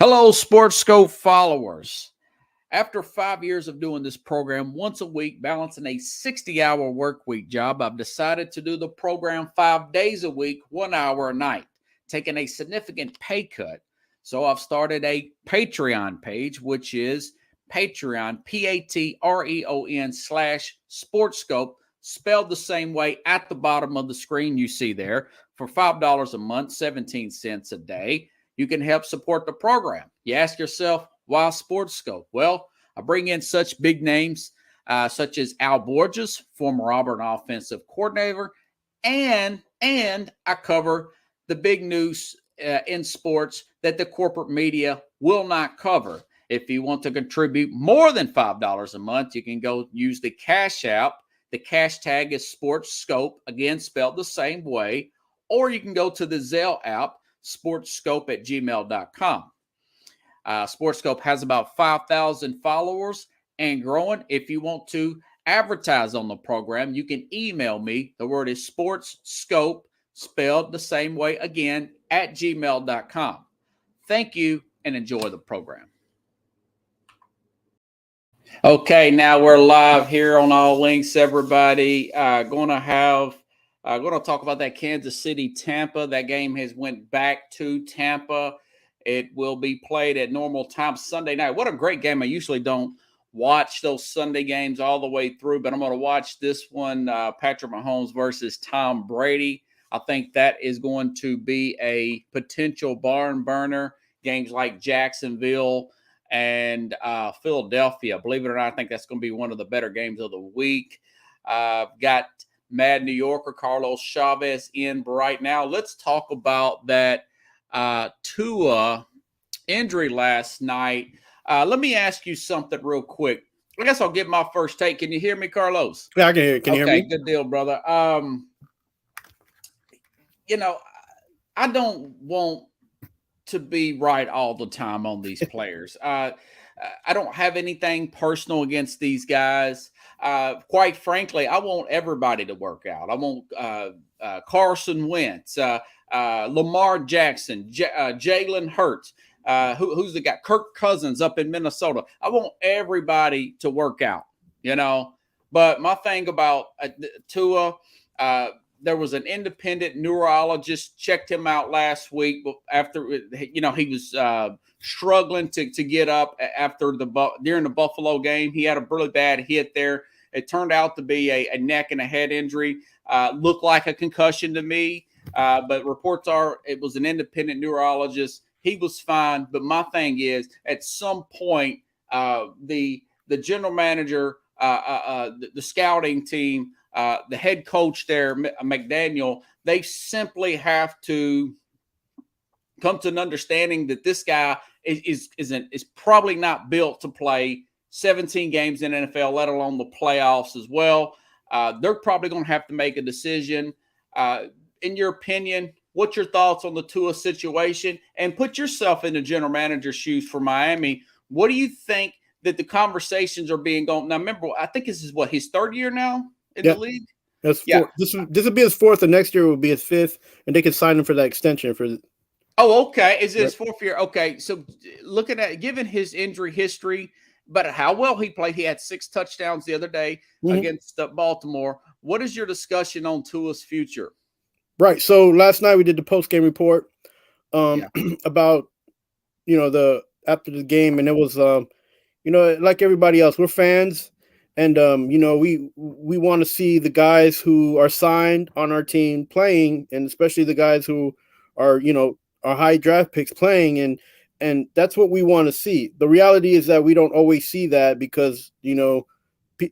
Hello, SportsSkope followers. After 5 years of doing this program once a week, balancing a 60-hour work week job, I've decided to do the program 5 days a week, 1 hour a night, taking a significant pay cut. So I've started a Patreon page, which is Patreon, Patreon/SportsSkope, spelled the same way at the bottom of the screen you see there, for $5 a month, 17 cents a day. You can help support the program. You ask yourself, why SportsSkope? Well, I bring in such big names such as Al Borges, former Auburn offensive coordinator, and I cover the big news in sports that the corporate media will not cover. If you want to contribute more than $5 a month, you can go use the Cash App. The cash tag is SportsSkope, again spelled the same way, or you can go to the Zelle app, sportsskope@gmail.com. SportsSkope has about 5,000 followers and growing. If you want to advertise on the program, you can email me. The word is SportsSkope, spelled the same way again, at gmail.com. Thank you and enjoy the program. Okay, now we're live here on All Links, everybody. Going to talk about that Kansas City Tampa. That game has went back to Tampa. It will be played at normal time Sunday night. What a great game. I usually don't watch those Sunday games all the way through, but I'm going to watch this one, Patrick Mahomes versus Tom Brady. I think that is going to be a potential barn burner. Games like Jacksonville and Philadelphia. Believe it or not, I think that's going to be one of the better games of the week. Got Mad New Yorker Carlos Chavez in right now. Let's talk about that Tua injury last night. Let me ask you something real quick. I guess I'll give my first take. Can you hear me, Carlos? Yeah, I can hear you. Can you hear me? Good deal, brother. I don't want to be right all the time on these players. I don't have anything personal against these guys. Quite frankly, I want everybody to work out. I want Carson Wentz, Lamar Jackson, Jalen Hurts, who's the guy? Kirk Cousins up in Minnesota. I want everybody to work out, But my thing about Tua, there was an independent neurologist checked him out last week after, he was struggling to get up after during the Buffalo game. He had a really bad hit there. It turned out to be a neck and a head injury. Looked like a concussion to me, but reports are it was an independent neurologist. He was fine. But my thing is, at some point, the general manager, the scouting team, the head coach there, McDaniel, they simply have to come to an understanding that this guy is probably not built to play 17 games in NFL, let alone the playoffs as well. They're probably going to have to make a decision. In your opinion, what's your thoughts on the Tua situation? And put yourself in the general manager's shoes for Miami. What do you think that the conversations are being going? Now, remember, I think this is his third year now in the league? That's four. This will be his fourth, and next year will be his fifth, and they can sign him for that extension for. Oh, okay. Is it his fourth year? Okay. So looking at given his injury history, but how well he played, he had 6 touchdowns the other day against Baltimore. What is your discussion on Tua's future? Right. So last night we did the post-game report about after the game, and it was like everybody else, we're fans. And, we want to see the guys who are signed on our team playing, and especially the guys who are, our high draft picks playing. And that's what we want to see. The reality is that we don't always see that because,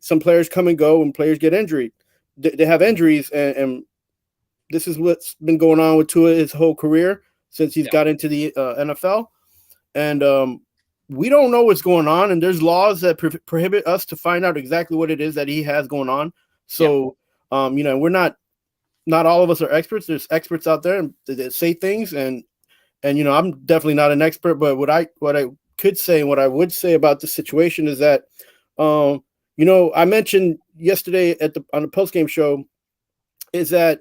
some players come and go and players get injured. They have injuries. And this is what's been going on with Tua his whole career since he's got into the NFL. And, we don't know what's going on, and there's laws that prohibit us to find out exactly what it is that he has going on. So, we're not all of us are experts. There's experts out there that say things, and I'm definitely not an expert. But what I could say and what I would say about the situation is that, I mentioned yesterday on the postgame show, is that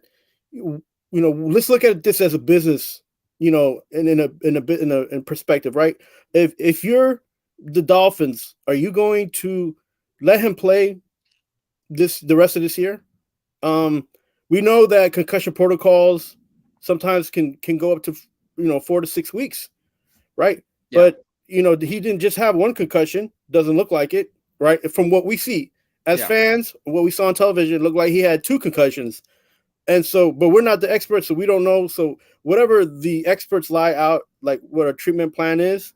let's look at this as a business in perspective, right? If you're the Dolphins, are you going to let him play the rest of this year? Um, we know that concussion protocols sometimes can go up to 4 to 6 weeks, right? Yeah. But he didn't just have one concussion. Doesn't look like it, right? From what we see as Yeah. fans, what we saw on television, it looked like he had two concussions. And so, but we're not the experts, so we don't know. So whatever the experts lie out, like what a treatment plan is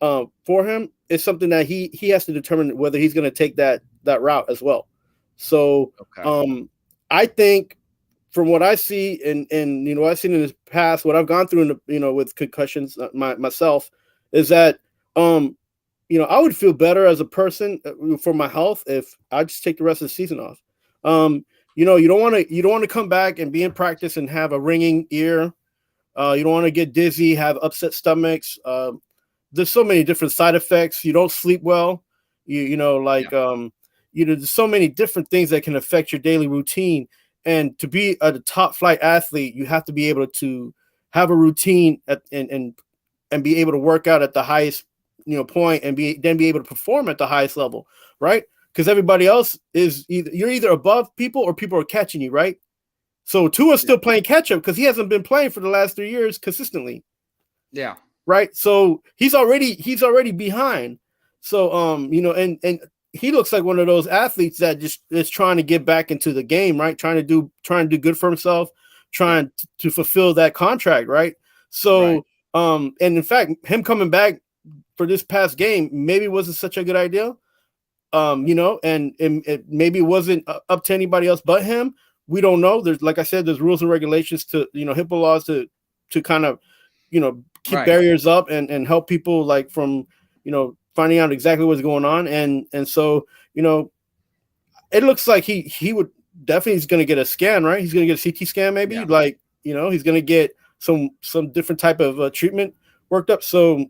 for him, is something that he has to determine whether he's going to take that route as well. So Okay. I think from what I see and what I've seen in the past, what I've gone through in with concussions myself, is that I would feel better as a person for my health if I just take the rest of the season off. You don't want to come back and be in practice and have a ringing ear. You don't want to get dizzy, have upset stomachs. There's so many different side effects. You don't sleep well. There's so many different things that can affect your daily routine. And to be a top flight athlete, you have to be able to have a routine and be able to work out at the highest point and be able to perform at the highest level, right? Because everybody else is you're either above people or people are catching you, right? So Tua's still playing catch up because he hasn't been playing for the last 3 years consistently. Yeah. Right. So he's already behind. So and he looks like one of those athletes that just is trying to get back into the game, right? Trying to do good for himself, trying to fulfill that contract, right? So and in fact, him coming back for this past game maybe wasn't such a good idea. And it maybe wasn't up to anybody else but him. We don't know. There's, like I said, there's rules and regulations to HIPAA laws to kind of keep barriers up and help people like from finding out exactly what's going on. And so it looks like he would definitely, he's going to get a scan, right? He's going to get a CT scan maybe. Yeah. Like he's going to get some different type of treatment worked up. So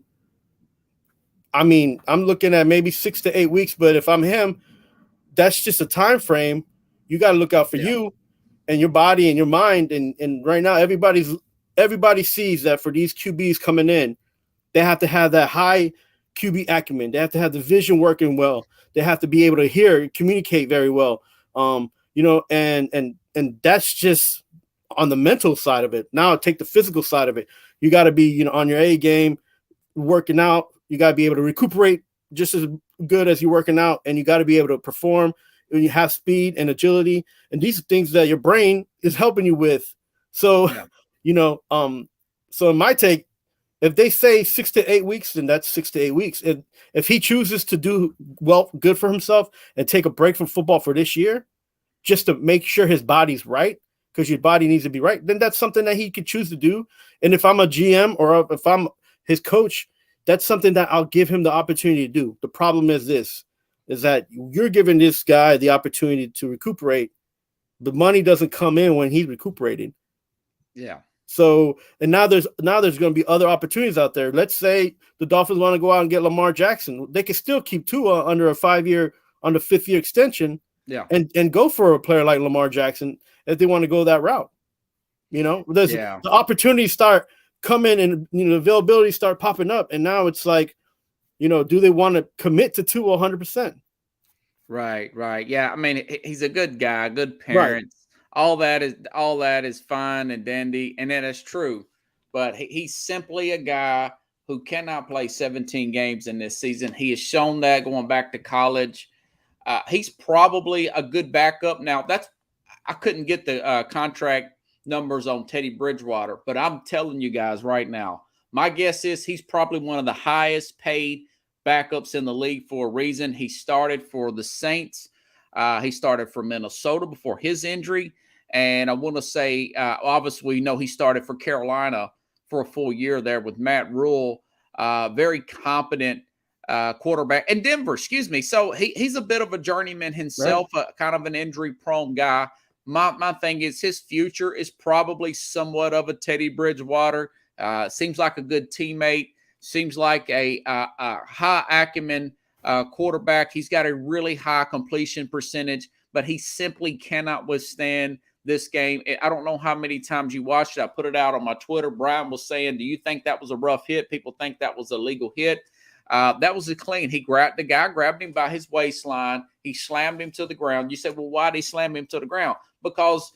I mean, I'm looking at maybe 6 to 8 weeks, but if I'm him, that's just a time frame. You got to look out for you and your body and your mind. And right now, everybody sees that for these QBs coming in, they have to have that high QB acumen. They have to have the vision working well. They have to be able to hear and communicate very well. And that's just on the mental side of it. Now take the physical side of it. You got to be, on your A game, working out. You got to be able to recuperate just as good as you're working out, and you got to be able to perform when you have speed and agility. And these are things that your brain is helping you with. So, so in my take, if they say 6 to 8 weeks, then that's 6 to 8 weeks. If he chooses to do good for himself and take a break from football for this year, just to make sure his body's right, because your body needs to be right, then that's something that he could choose to do. And if I'm a GM or if I'm his coach, that's something that I'll give him the opportunity to do. The problem is that you're giving this guy the opportunity to recuperate. The money doesn't come in when he's recuperating. Yeah. So, and now there's going to be other opportunities out there. Let's say the Dolphins want to go out and get Lamar Jackson. They can still keep Tua under a 5-year, on the 5th-year extension. Yeah. And go for a player like Lamar Jackson if they want to go that route. The opportunities start coming and the availability start popping up, and now it's like, do they want to commit to Tua 100%? Right. Yeah, I mean, he's a good guy, good parent. Right. All that is fine and dandy, and that is true. But he's simply a guy who cannot play 17 games in this season. He has shown that going back to college. He's probably a good backup. Now, I couldn't get the contract numbers on Teddy Bridgewater, but I'm telling you guys right now, my guess is he's probably one of the highest paid backups in the league for a reason. He started for the Saints. He started for Minnesota before his injury. And I want to say, obviously, we know he started for Carolina for a full year there with Matt Rule. Very competent quarterback. And Denver, excuse me. So he's a bit of a journeyman himself, kind of an injury-prone guy. My thing is his future is probably somewhat of a Teddy Bridgewater. Seems like a good teammate. Seems like a high acumen quarterback. He's got a really high completion percentage, but he simply cannot withstand this game. I don't know how many times you watched it. I put it out on my Twitter. Brian was saying, do you think that was a rough hit? People think that was a legal hit. That was a clean. The guy grabbed him by his waistline. He slammed him to the ground. You said, well, why did he slam him to the ground? Because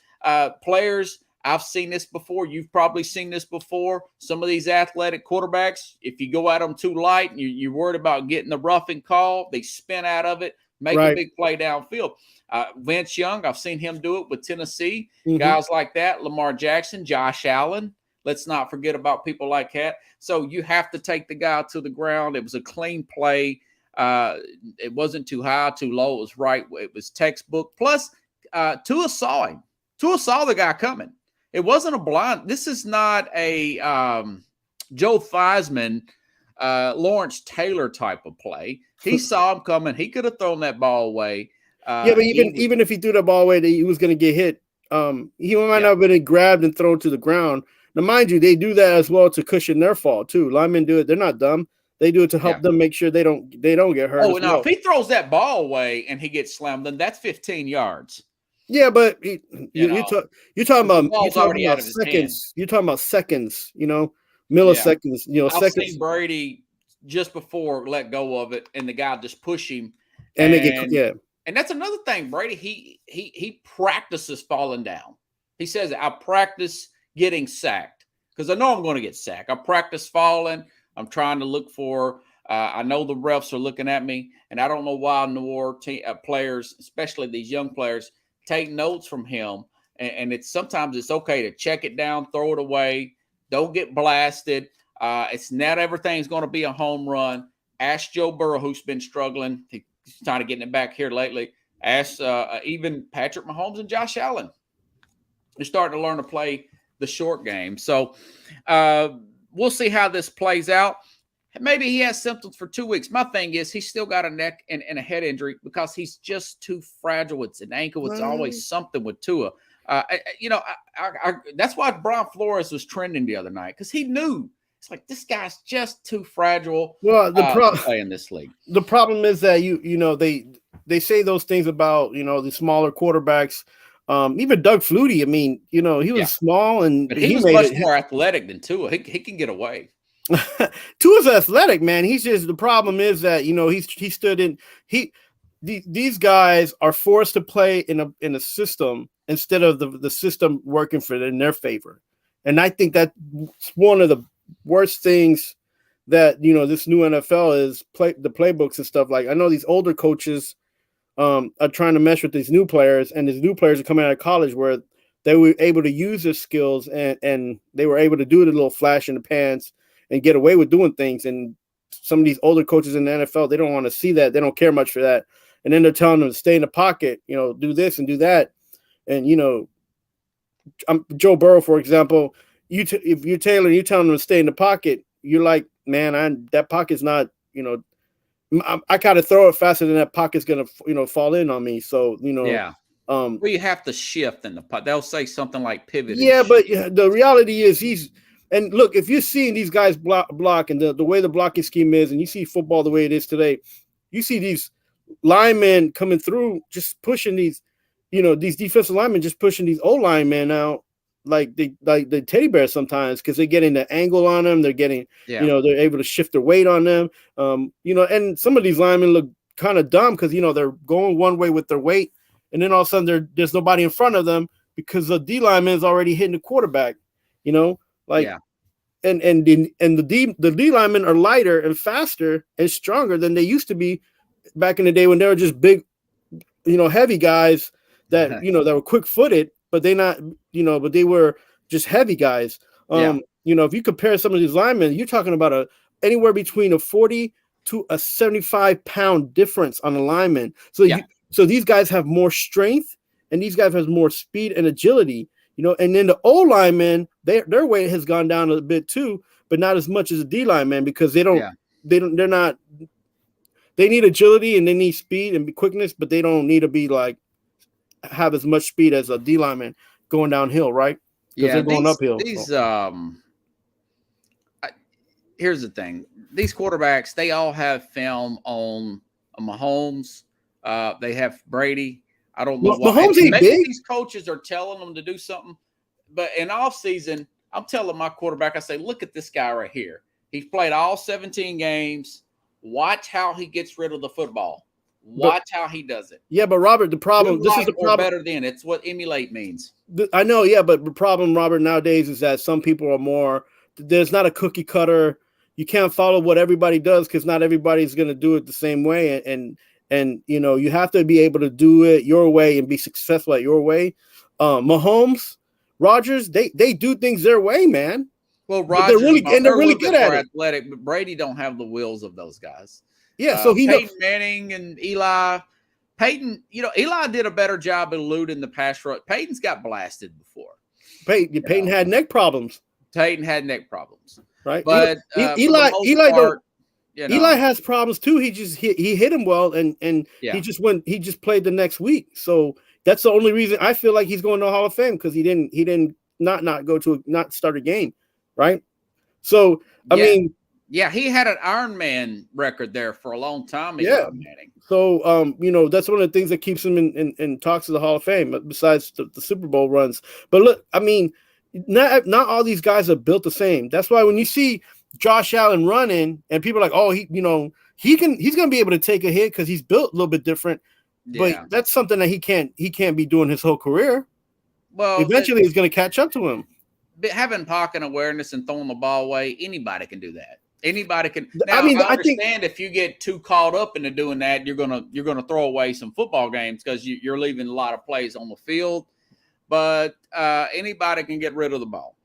players, I've seen this before. You've probably seen this before. Some of these athletic quarterbacks, if you go at them too light and you're worried about getting the roughing call, they spin out of it, make a big play downfield. Vince Young, I've seen him do it with Tennessee. Guys like that, Lamar Jackson, Josh Allen. Let's not forget about people like that. So you have to take the guy to the ground. It was a clean play. It wasn't too high, too low. It was right. It was textbook. Plus, Tua saw him. Tua saw the guy coming. It wasn't a blind. This is not a Joe Theismann, Lawrence Taylor type of play. He saw him coming. He could have thrown that ball away. But even if he threw the ball away, he was going to get hit. He might not have been grabbed and thrown to the ground. Now, mind you, they do that as well to cushion their fall too. Linemen do it; they're not dumb. They do it to help them make sure they don't get hurt. Oh, now if he throws that ball away and he gets slammed, then that's 15 yards. Yeah, but you're talking about seconds. You're talking about seconds. Milliseconds. I've seconds. seen Brady just before let go of it, and the guy just push him, and they get And that's another thing, Brady. He practices falling down. He says, "I practice getting sacked because I know I'm going to get sacked. I practice falling. I'm trying to look for. I know the refs are looking at me, and I don't know why players, especially these young players, take notes from him. And sometimes it's okay to check it down, throw it away, don't get blasted. It's not everything's going to be a home run. Ask Joe Burrow, who's been struggling. He's trying to get it back here lately. Ask even Patrick Mahomes and Josh Allen. They're starting to learn to play the short game. So we'll see how this plays out. Maybe he has symptoms for 2 weeks. My thing is he's still got a neck and a head injury because he's just too fragile. It's an ankle. It's always something with Tua. That's why Brian Flores was trending the other night because he knew. It's like this guy's just too fragile. Well, to play in this league. The problem is that they say those things about the smaller quarterbacks. Even Doug Flutie, I mean, he was small but he was much more athletic than Tua. He can get away. Tua's athletic, man. He's just the problem is that these guys are forced to play in a system instead of the system working in their favor, and I think that's one of the worst things that this new NFL is the playbooks and stuff. Like I know these older coaches are trying to mesh with these new players, and these new players are coming out of college where they were able to use their skills and they were able to do the little flash in the pants and get away with doing things. And some of these older coaches in the NFL, they don't want to see that. They don't care much for that. And then they're telling them to stay in the pocket, do this and do that. And, Joe Burrow, for example, if you're Taylor, you're telling them to stay in the pocket, you're like, man, that pocket's not, I gotta throw it faster than that pocket's gonna, fall in on me. So, well, you have to shift in the pocket. They'll say something like pivot. Yeah, but the reality is and look, if you're seeing these guys block and the way the blocking scheme is, and you see football the way it is today, you see these linemen coming through, just pushing these defensive linemen, just pushing these old linemen out like the teddy bears sometimes because they're getting the angle on them. They're getting, they're able to shift their weight on them. And some of these linemen look kind of dumb because, they're going one way with their weight. And then all of a sudden there's nobody in front of them because the D lineman is already hitting the quarterback, and the D linemen are lighter and faster and stronger than they used to be back in the day when they were just big, heavy guys that, that were quick footed, but they were just heavy guys. If you compare some of these linemen, you're talking about anywhere between a 40 to a 75-pound difference on a lineman. So these guys have more strength and these guys have more speed and agility, and then the O linemen, their weight has gone down a bit too, but not as much as the D linemen because they need agility and they need speed and quickness, but they don't need to be like have as much speed as a D lineman going downhill, right? Because they're going uphill. Here's the thing. These quarterbacks, they all have film on Mahomes. They have Brady. I don't know why. Mahomes ain't Maybe big. these coaches are telling them to do something, but in off season, I'm telling my quarterback, I say, look at this guy right here. He's played all 17 games. Watch how he gets rid of the football. Watch how he does it. Yeah, but Robert, the problem. This is the problem. Or better than. It's what emulate means. I know, yeah, but the problem, Robert, nowadays is that some people are more. There's not a cookie cutter. You can't follow what everybody does because not everybody's going to do it the same way, and you have to be able to do it your way and be successful at your way. Mahomes, Rodgers, they do things their way, man. Well, Rodgers, they're really good at it. Athletic, but Brady don't have the wheels of those guys. Yeah, so Peyton Manning and Eli. Peyton, Eli did a better job eluding the pass rush. Peyton's got blasted before. Peyton had neck problems. Peyton had neck problems, right? But Eli has problems too. He hit him well, and he just played the next week. So that's the only reason I feel like he's going to the Hall of Fame, because he didn't not start a game, right? So I mean. Yeah, he had an Ironman record there for a long time. Yeah. So, that's one of the things that keeps him in talks of the Hall of Fame, besides the Super Bowl runs. But look, I mean, not all these guys are built the same. That's why when you see Josh Allen running and people are like, oh, he's going to be able to take a hit because he's built a little bit different. Yeah. But that's something that he can't be doing his whole career. Well, eventually it's going to catch up to him. But having pocket awareness and throwing the ball away, anybody can do that. Anybody can. Now, I understand if you get too caught up into doing that, you're gonna throw away some football games because you're leaving a lot of plays on the field. But anybody can get rid of the ball.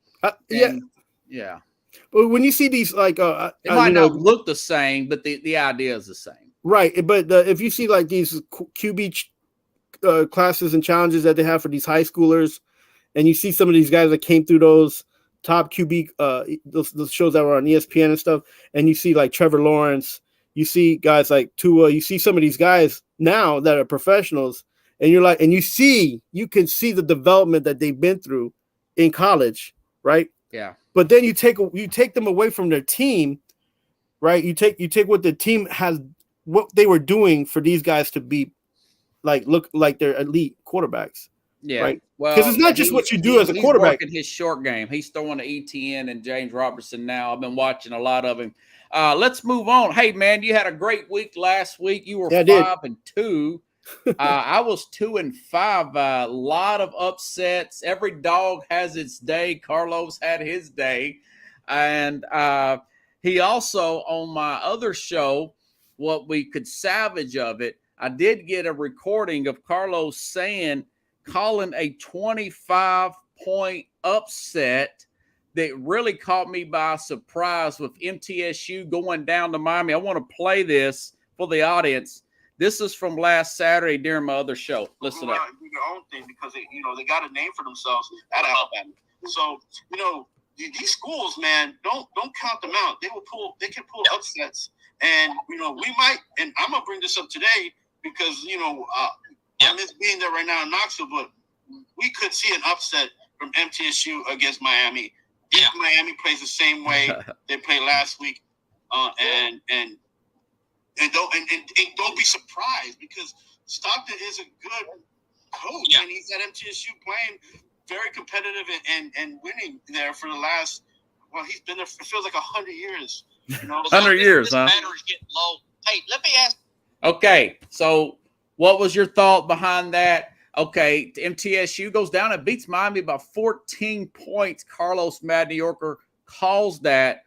Yeah. But when you see these, like, it might not look the same, but the idea is the same. Right. But if you see like these QB classes and challenges that they have for these high schoolers, and you see some of these guys that came through those top QB, those shows that were on ESPN and stuff, and you see like Trevor Lawrence, you see guys like Tua, you see some of these guys now that are professionals, and you're like, and you can see the development that they've been through in college, right? Yeah. But then you take them away from their team, right? You take what the team has, what they were doing for these guys to be look like they're elite quarterbacks. Yeah, right. Well, because it's not just what you do as a quarterback. He's working his short game. He's throwing to ETN and James Robertson now. I've been watching a lot of him. Let's move on. Hey, man, you had a great week last week. You were 5-2. I was 2-5. A lot of upsets. Every dog has its day. Carlos had his day, and he also, on my other show, what we could salvage of it, I did get a recording of Carlos calling a 25-point upset that really caught me by surprise with MTSU going down to Miami. I want to play this for the audience. This is from last Saturday during my other show. Listen up. Do your own thing because they got a name for themselves at Alabama. So these schools, man, don't count them out. They can pull upsets, and we might. And I'm gonna bring this up today because I miss being there right now in Knoxville, but we could see an upset from MTSU against Miami. If Miami plays the same way they played last week, and don't be surprised because Stockton is a good coach, and he's at MTSU playing very competitive and winning there for the last. Well, he's been there. It feels like 100 years. 100 years, huh? Battery's getting low. Hey, let me ask. Okay, so. What was your thought behind that? Okay, MTSU goes down and beats Miami by 14 points. Carlos Mad New Yorker calls that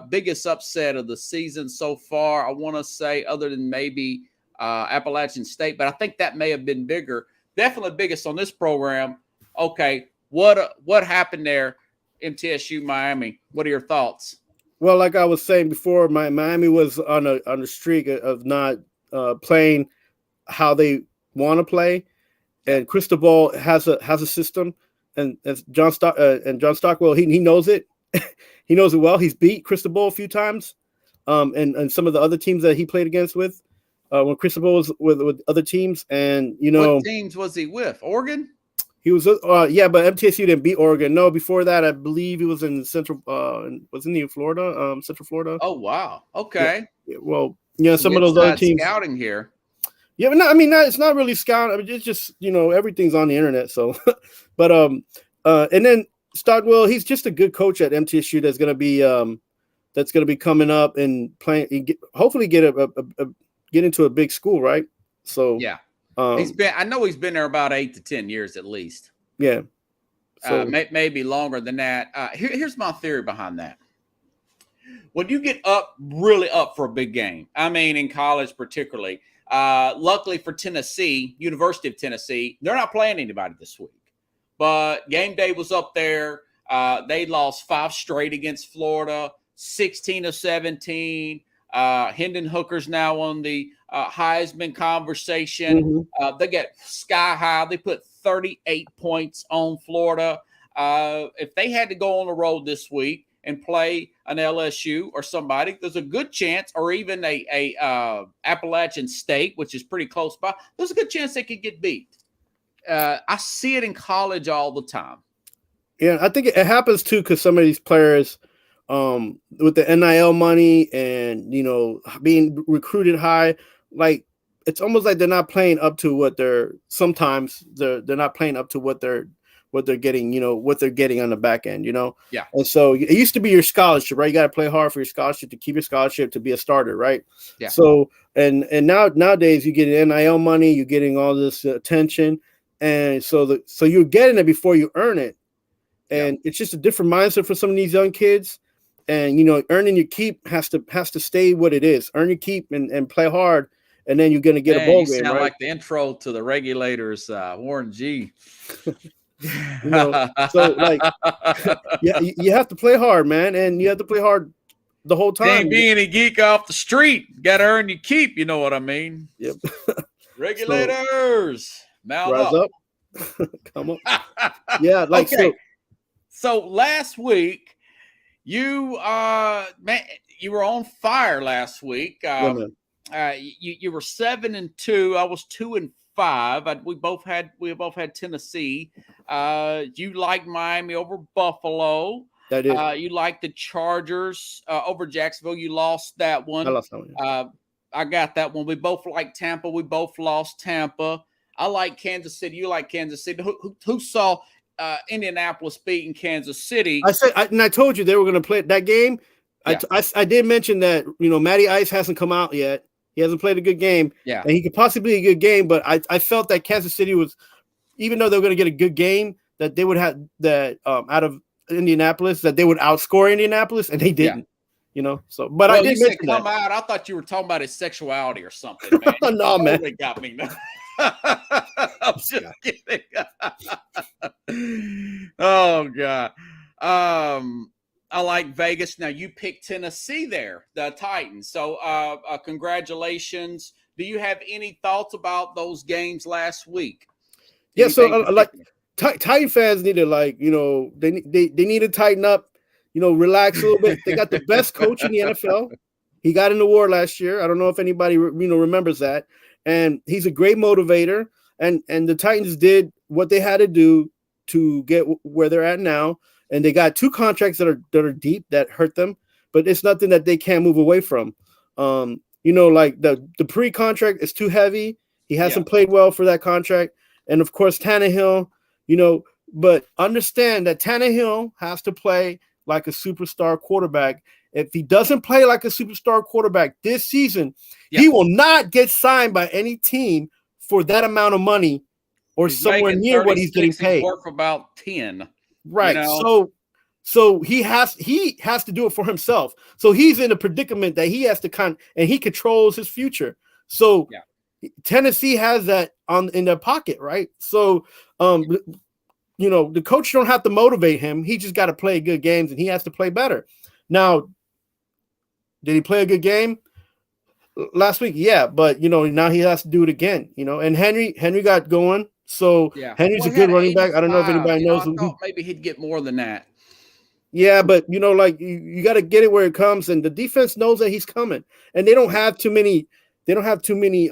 biggest upset of the season so far. I want to say other than maybe Appalachian State, but I think that may have been bigger. Definitely biggest on this program. Okay, what happened there, MTSU Miami? What are your thoughts? Well, like I was saying before, Miami was on a streak of not playing how they want to play, and Cristobal has a system, and as John Stockwell, he knows it. He knows it well. He's beat Cristobal a few times, and some of the other teams that he played against when Cristobal was with other teams, and what teams was he with? Oregon. He was but MTSU didn't beat Oregon. No, before that, I believe he was in Central. Wasn't he in Florida? Central Florida. Oh wow. Okay. Yeah, well, some of those other teams scouting here. Yeah, but no, I mean, it's not really scout. I mean, it's just everything's on the internet. So, but and then Stockwell, he's just a good coach at MTSU. That's gonna be coming up and playing. Hopefully, get get into a big school, right? So yeah, I know he's been there about 8 to 10 years at least. Yeah, so maybe longer than that. Here's my theory behind that. When you get really up for a big game, I mean, in college particularly. Luckily for Tennessee, University of Tennessee, they're not playing anybody this week. But game day was up there. They lost 5 straight against Florida, 16 of 17. Hendon Hooker's now on the Heisman conversation. They get sky high. They put 38 points on Florida. If they had to go on the road this week and play an LSU or somebody, there's a good chance, or even a Appalachian State, which is pretty close by, there's a good chance they could get beat. I see it in college all the time. Yeah, I think it happens too because some of these players, with the NIL money and being recruited high, like it's almost like they're not playing up to what they're not playing up to what they're getting, what they're getting on the back end, Yeah. And so it used to be your scholarship, right? You got to play hard for your scholarship to keep your scholarship to be a starter, right? Yeah. So and nowadays you get NIL money, you're getting all this attention, and so you're getting it before you earn it, and it's just a different mindset for some of these young kids, and earning your keep has to stay what it is. Earn your keep and play hard, and then you're gonna get a bowl game, sound right? like the intro to the Regulators, Warren G. So like, yeah, you have to play hard, man, and you have to play hard the whole time. Can't be any geek off the street. Got to earn your keep. You know what I mean? Yep. Regulators, mount rise up. Come up. Yeah, like okay. So last week, you were on fire last week. You were 7-2. I was 2-5. We both had Tennessee. You like Miami over Buffalo. I did. You like the Chargers over Jacksonville. You lost that one. I lost that one. I got that one. We both like Tampa. We both lost Tampa. I like Kansas City. You like Kansas City. Who saw Indianapolis beating Kansas City? I told you they were going to play that game. Yeah. I did mention that Matty Ice hasn't come out yet. He hasn't played a good game. Yeah, and he could possibly be a good game, but I felt that Kansas City was, even though they were going to get a good game, that they would have that out of Indianapolis, that they would outscore Indianapolis, and they didn't. So, but I did mention come out. I thought you were talking about his sexuality or something, man. No, man, they got me. I'm just kidding. Oh God. I like Vegas. Now you picked Tennessee there, the Titans. So congratulations. Do you have any thoughts about those games last week? Yeah, so like Titan fans need to they need to tighten up, relax a little bit. They got the best coach in the NFL. He got an award last year. I don't know if anybody remembers that. And he's a great motivator. And the Titans did what they had to do to get where they're at now. And they got 2 contracts that are deep that hurt them, but it's nothing that they can't move away from. Like the pre-contract is too heavy. He hasn't played well for that contract. And of course, Tannehill, but understand that Tannehill has to play like a superstar quarterback. If he doesn't play like a superstar quarterback this season, he will not get signed by any team for that amount of money or somewhere near what he's getting paid. Worth about 10. Right. So he has to do it for himself. So he's in a predicament that he has to and he controls his future. So Tennessee has that in their pocket, right? So the coach don't have to motivate him. He just got to play good games, and he has to play better. Now, did he play a good game last week? Yeah, but now he has to do it again. And Henry got going. So Henry's a good running back. I don't know if anybody knows. I thought maybe he'd get more than that. Yeah, but like you got to get it where it comes, and the defense knows that he's coming, and they don't have too many. They don't have too many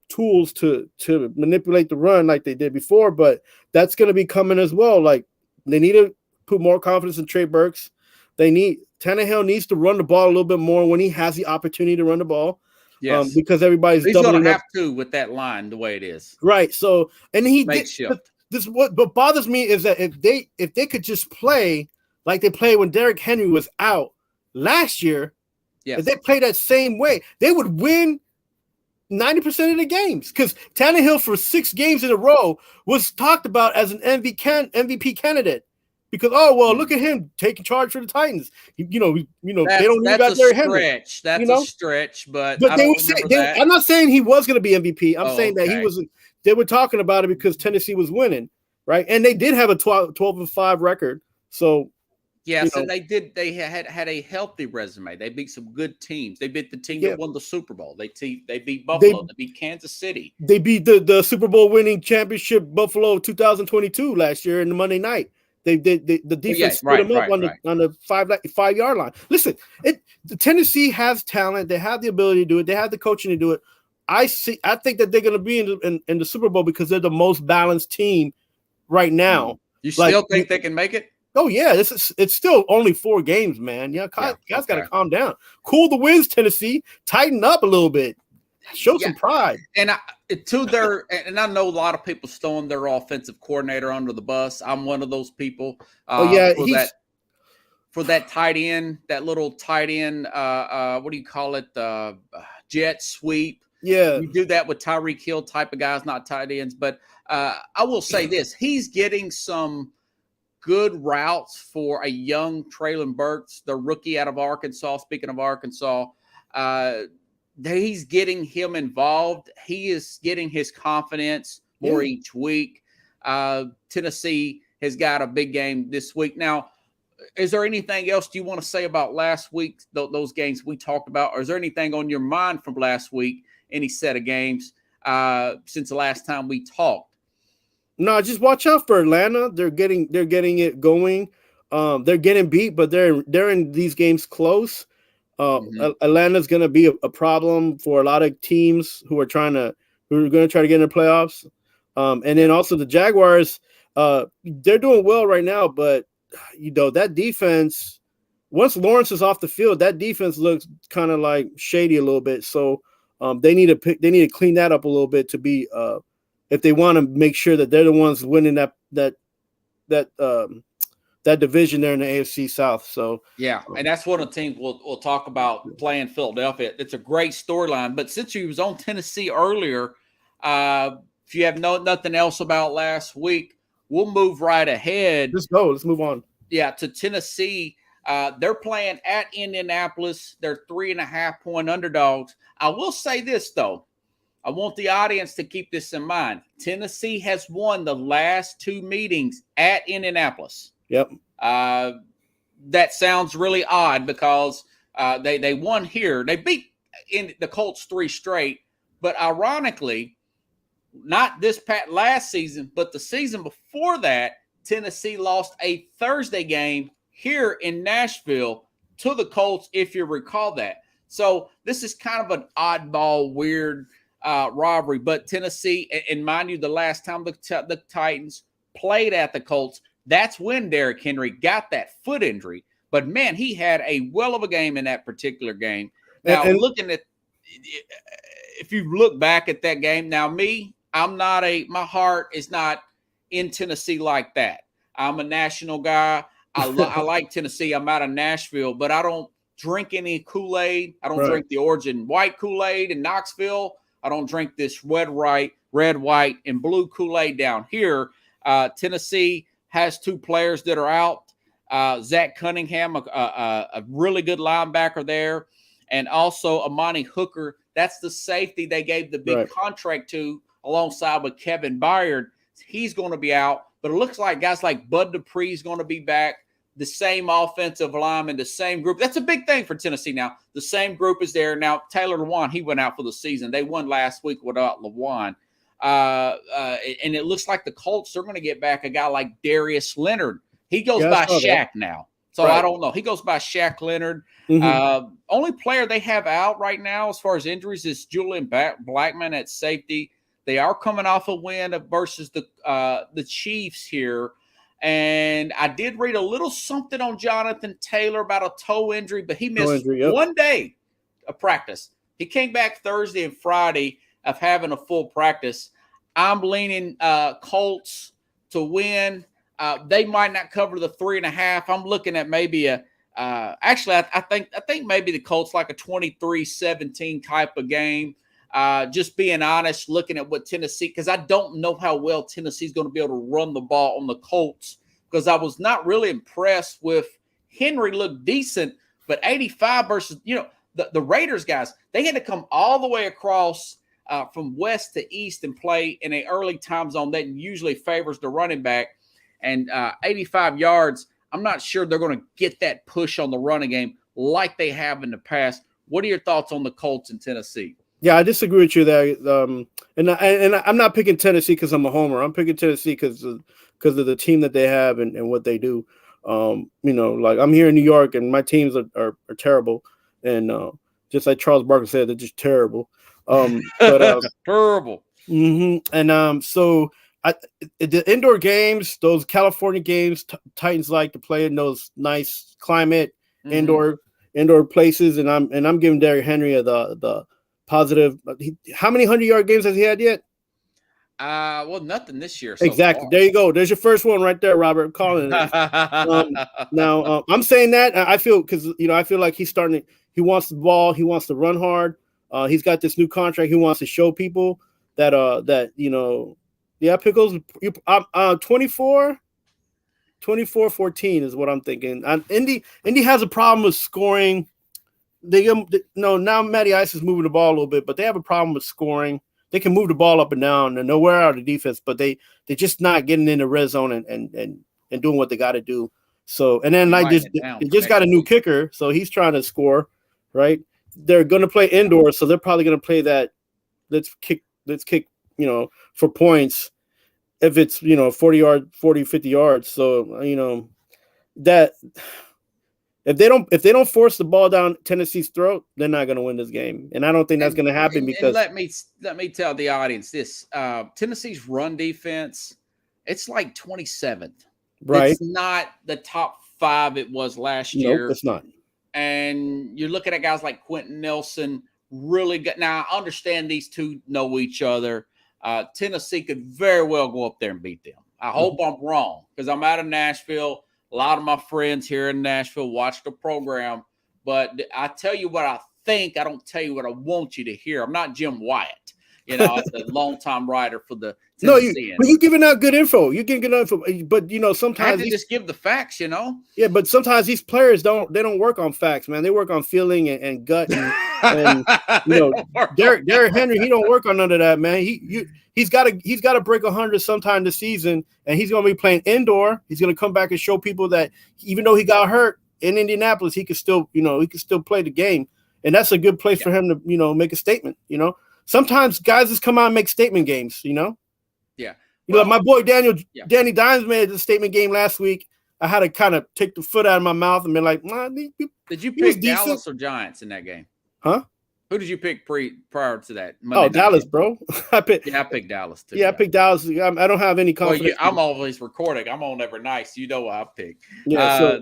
tools to manipulate the run like they did before. But that's going to be coming as well. Like they need to put more confidence in Trey Burks. Tannehill needs to run the ball a little bit more when he has the opportunity to run the ball. Yes. because everybody's He's going doubling to up. have to with that line the way it is. Right. So, and he did. Makeshift. This what bothers me is that if they could just play like they played when Derrick Henry was out last year, Yes. if they play that same way, they would win 90% of the games. Because Tannehill for 6 games in a row was talked about as an MVP candidate. Because look at him taking charge for the Titans. They don't even got Derrick Henry. That's a stretch, but I they don't would remember say, that. I'm not saying he was going to be MVP. I'm saying that he okay. was. They were talking about it because Tennessee was winning, right? And they did have a 12-5 record. So yes, and they did. They had a healthy resume. They beat some good teams. They beat the team that won the Super Bowl. They beat Buffalo. They beat Kansas City. They beat the Super Bowl winning championship Buffalo 2022 last year in the Monday night. The defense split them up on the 5-yard line. Listen, the Tennessee has talent. They have the ability to do it. They have the coaching to do it. I think that they're going to be in the Super Bowl because they're the most balanced team right now. You still think they can make it? Oh yeah, it's still only 4 games, man. Guys got to calm down. Cool the wins, Tennessee. Tighten up a little bit. Show some pride. And I know a lot of people throwing their offensive coordinator under the bus. I'm one of those people. For that tight end, that little tight end. What do you call it? Jet sweep. Yeah, you do that with Tyreek Hill type of guys, not tight ends. But I will say this: he's getting some good routes for a young Traylon Burks, the rookie out of Arkansas. Speaking of Arkansas, he's getting him involved. He is getting his confidence more each week. Tennessee has got a big game this week. Now, is there anything else you want to say about last week, those games we talked about? Or is there anything on your mind from last week, any set of games since the last time we talked? No, just watch out for Atlanta. They're getting it going. They're getting beat, but they're in these games close. Atlanta's going to be a problem for a lot of teams who are going to try to get in the playoffs. And then also the Jaguars, they're doing well right now, but that defense, once Lawrence is off the field, that defense looks kind of like shady a little bit. So they need to clean that up a little bit to be if they want to make sure that they're the ones winning that division there in the AFC South. So and that's one of the teams we'll talk about playing Philadelphia. It's a great storyline. But since you was on Tennessee earlier, if you have nothing else about last week, we'll move right ahead. Let's go. Let's move on. Yeah, to Tennessee. They're playing at Indianapolis. They're 3.5-point underdogs. I will say this though. I want the audience to keep this in mind. Tennessee has won the last 2 meetings at Indianapolis. Yep. That sounds really odd because they won here. They beat the Colts 3 straight, but ironically, not this last season, but the season before that, Tennessee lost a Thursday game here in Nashville to the Colts, if you recall that. So this is kind of an oddball, weird rivalry. But Tennessee, and mind you, the last time the Titans played at the Colts, that's when Derrick Henry got that foot injury. But, man, he had a well of a game in that particular game. Now, looking at – if you look back at that game, now me, my heart is not in Tennessee like that. I'm a national guy. I like Tennessee. I'm out of Nashville, but I don't drink any Kool-Aid. I don't drink the Origin white Kool-Aid in Knoxville. I don't drink this red, white, and blue Kool-Aid down here. Tennessee has 2 players that are out. Zach Cunningham, a really good linebacker there, and also Amani Hooker. That's the safety they gave the big contract to alongside with Kevin Byard. He's going to be out, but it looks like guys like Bud Dupree is going to be back. The same offensive lineman, the same group. That's a big thing for Tennessee now. The same group is there. Now, Taylor Lewan, he went out for the season. They won last week without Lewan. And it looks like the Colts are going to get back a guy like Darius Leonard. He goes by Shaq now. So I don't know. He goes by Shaq Leonard. Only player they have out right now as far as injuries is Julian Blackman at safety. They are coming off a win versus the Chiefs here. And I did read a little something on Jonathan Taylor about a toe injury, but he missed 1 day of practice. He came back Thursday and Friday of having a full practice. I'm leaning Colts to win. They might not cover the 3.5. I'm looking at maybe a actually, I think maybe the Colts like a 23-17 type of game. Just being honest, looking at what Tennessee, because I don't know how well Tennessee's going to be able to run the ball on the Colts, because I was not really impressed with Henry. Looked decent, but 85 versus, the Raiders guys, they had to come all the way across from west to east and play in an early time zone that usually favors the running back. And 85 yards, I'm not sure they're going to get that push on the running game like they have in the past. What are your thoughts on the Colts in Tennessee? Yeah, I disagree with you there. And I'm not picking Tennessee because I'm a homer. I'm picking Tennessee because of the team that they have and what they do. Like I'm here in New York and my teams are terrible. And just like Charles Barkley said, they're just terrible. Terrible. Mm-hmm. And so the indoor games, those California games, Titans like to play in those nice climate, indoor places. And I'm giving Derrick Henry the positive. How many 100-yard games has he had yet? Well, nothing this year. Exactly. Far. There you go. There's your first one right there, Robert. Calling it. Now, I'm saying that I feel like he wants the ball. He wants to run hard. He's got this new contract. He wants to show people that Pickles, 24-14 is what I'm thinking. Indy has a problem with scoring. Now Matty Ice is moving the ball a little bit, but they have a problem with scoring. They can move the ball up and down and nowhere out of the defense, but they're just not getting in the red zone and doing what they got to do. So, and then they just got a new kicker, so he's trying to score, right? They're going to play indoors, so they're probably going to play that. Let's kick, for points. If it's 40, 50 yards, so that. If they don't force the ball down Tennessee's throat, they're not going to win this game, and I don't think that's going to happen because. Let me tell the audience this: Tennessee's run defense, it's like 27th. Right, it's not the top 5 it was last year. Nope, it's not. And you're looking at guys like Quentin Nelson, really good. Now I understand these two know each other. Tennessee could very well go up there and beat them. I hope I'm wrong because I'm out of Nashville. A lot of my friends here in Nashville watch the program, but I tell you what I think. I don't tell you what I want you to hear. I'm not Jim Wyatt, as a longtime writer for the Tennesseans. But you're giving out good info. You're giving good info, but sometimes I have to just give the facts, Yeah, but sometimes these players don't work on facts, man. They work on feeling and gut, and Derrick Henry, he don't work on none of that, man. He's got to break 100 sometime this season, and he's going to be playing indoor. He's going to come back and show people that even though he got hurt in Indianapolis, he could still play the game, and that's a good place for him to make a statement. Sometimes guys just come out and make statement games. Yeah. My boy Danny Dimes made a statement game last week. I had to kind of take the foot out of my mouth and be like, did you pick Dallas or Giants in that game? Huh? Who did you pick prior to that? Dallas, bro. I picked Dallas too. Yeah, I picked Dallas. I don't have any confidence. Well, I'm always recording. I'm on every night, so you know what I pick. Yeah.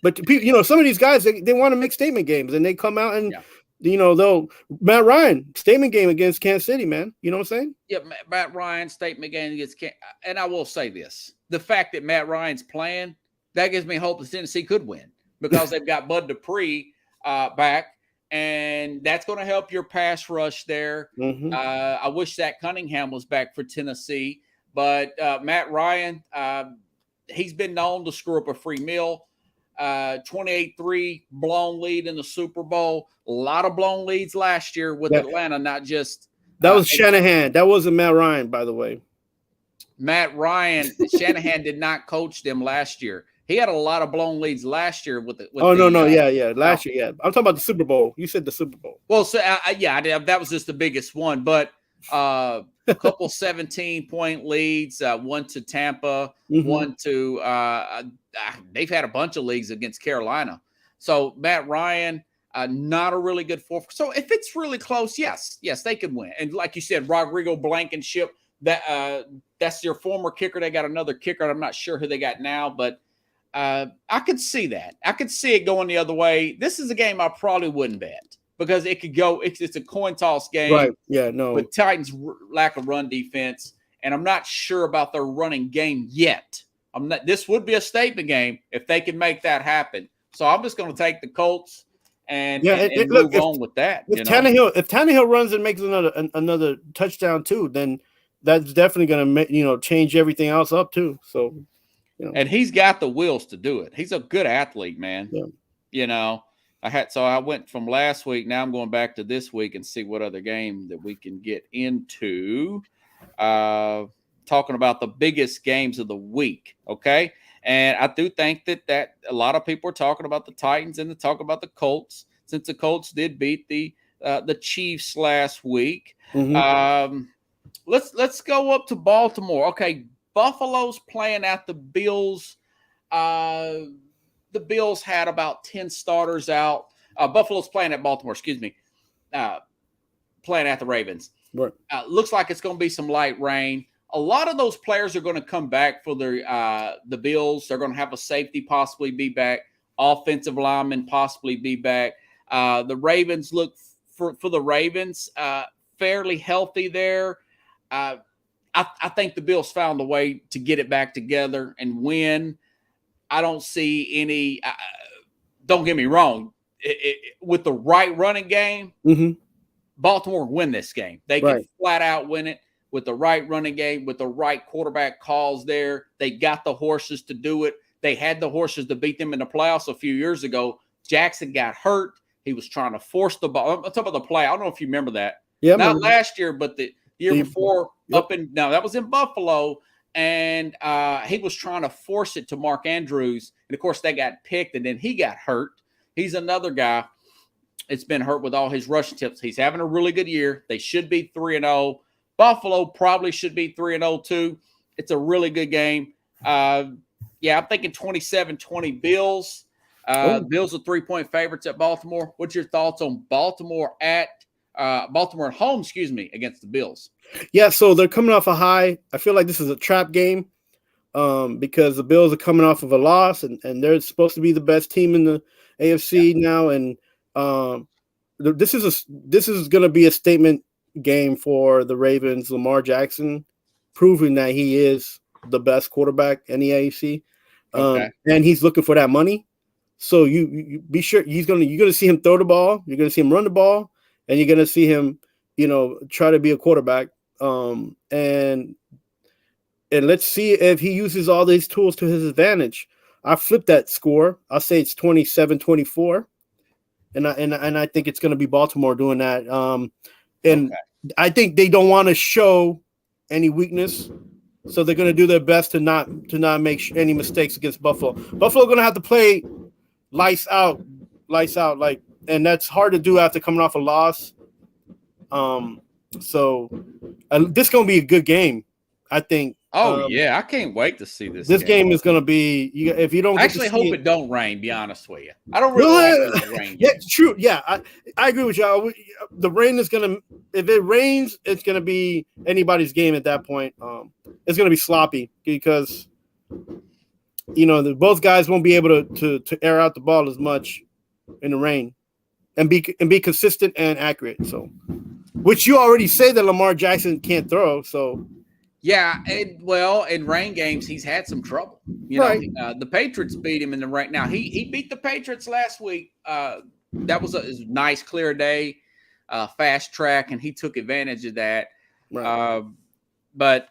But some of these guys they want to make statement games, and they come out and they'll Matt Ryan statement game against Kansas City, man. You know what I'm saying? Yeah, Matt Ryan statement game against Kansas. And I will say this: the fact that Matt Ryan's playing, that gives me hope that Tennessee could win because they've got Bud Dupree back. And that's going to help your pass rush there. Mm-hmm. I wish Zach Cunningham was back for Tennessee. But Matt Ryan, he's been known to screw up a free meal. 28-3 blown lead in the Super Bowl. A lot of blown leads last year with Atlanta, not just. That was Shanahan. That wasn't Matt Ryan, by the way. Matt Ryan, Shanahan did not coach them last year. He had a lot of blown leads last year with last year, yeah. I'm talking about the Super Bowl. You said the Super Bowl. Well, so that was just the biggest one, but a couple 17-point leads, one to Tampa, one to they've had a bunch of leagues against Carolina. So Matt Ryan, not a really good fourth. So if it's really close, yes, they could win. And like you said, Rodrigo Blankenship, that's your former kicker. They got another kicker. I'm not sure who they got now, but I could see that. I could see it going the other way. This is a game I probably wouldn't bet because it could go. It's a coin toss game, right? Yeah, no. But Titans lack of run defense, and I'm not sure about their running game yet. I'm not. This would be a statement game if they can make that happen. So I'm just going to take the Colts and move on with that. If Tannehill runs and makes another touchdown too, then that's definitely going to change everything else up too. So, and he's got the wheels to do it. He's a good athlete, man. Yeah. I went from last week. Now I'm going back to this week and see what other game that we can get into. Talking about the biggest games of the week. Okay. And I do think that a lot of people are talking about the Titans and talking about the Colts, since the Colts did beat the Chiefs last week. Mm-hmm. Let's go up to Baltimore. Okay, Buffalo's playing at the Bills. The Bills had about 10 starters out. Buffalo's playing at Baltimore. Excuse me. Playing at the Ravens. Right. Looks like it's going to be some light rain. A lot of those players are going to come back for the Bills. They're going to have a safety possibly be back, offensive lineman possibly be back. The Ravens look for the Ravens fairly healthy there. I think the Bills found a way to get it back together and win. I don't see any. Don't get me wrong. With the right running game, mm-hmm. Baltimore win this game. They can flat out win it. With the right running game, with the right quarterback calls there. They got the horses to do it. They had the horses to beat them in the playoffs a few years ago. Jackson got hurt. He was trying to force the ball. I'm talking about the play. I don't know if you remember that. Yeah, not last year, but the year before. That was in Buffalo. And he was trying to force it to Mark Andrews. And, of course, they got picked, and then he got hurt. He's another guy that's been hurt with all his rushing tips. He's having a really good year. They should be 3-0. Buffalo probably should be 3-0 too. It's a really good game. I'm thinking 27-20 Bills. Bills are 3-point favorites at Baltimore. What's your thoughts on Baltimore at home, against the Bills? Yeah, so they're coming off a high. I feel like this is a trap game because the Bills are coming off of a loss, and they're supposed to be the best team in the AFC now. And this is going to be a statement game for the Ravens. Lamar Jackson proving that he is the best quarterback in the AFC, and he's looking for that money. So you be sure you're gonna see him throw the ball, you're gonna see him run the ball, and you're gonna see him try to be a quarterback. And let's see if he uses all these tools to his advantage. I flipped that score. I'll say it's 27-24, and I think it's gonna be Baltimore doing that. I think they don't want to show any weakness, so they're going to do their best to not make any mistakes against Buffalo. Buffalo going to have to play lights out, and that's hard to do after coming off a loss. So this is going to be a good game, I think. I can't wait to see this. This game is going to be. If you don't, I actually hope it don't rain. Be honest with you, I don't really like the rain. Yeah, true. Yeah, I agree with y'all. The rain is going to. If it rains, it's going to be anybody's game at that point. It's going to be sloppy because both guys won't be able to air out the ball as much in the rain, and be consistent and accurate. So, which you already say that Lamar Jackson can't throw. So. Yeah, in rain games, he's had some trouble. The Patriots beat him in the rain. Now, he beat the Patriots last week. That was a nice, clear day, fast track, and he took advantage of that. Right. But,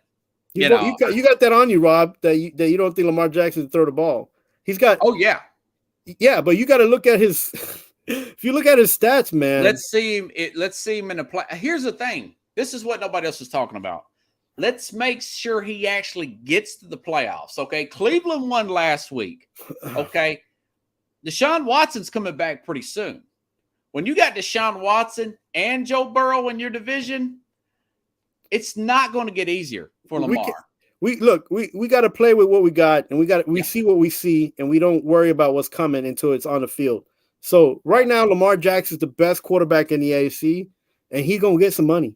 you got that on you, Rob, that you don't think Lamar Jackson can throw the ball. He's got – Oh, yeah. Yeah, but you got to look at his – if you look at his stats, man. Let's see him in the play. Here's the thing. This is what nobody else is talking about. Let's make sure he actually gets to the playoffs, okay? Cleveland won last week, okay? Deshaun Watson's coming back pretty soon. When you got Deshaun Watson and Joe Burrow in your division, it's not going to get easier for Lamar. We got to play with what we got, and we see what we see, and we don't worry about what's coming until it's on the field. So right now, Lamar Jackson's the best quarterback in the AFC, and he's going to get some money.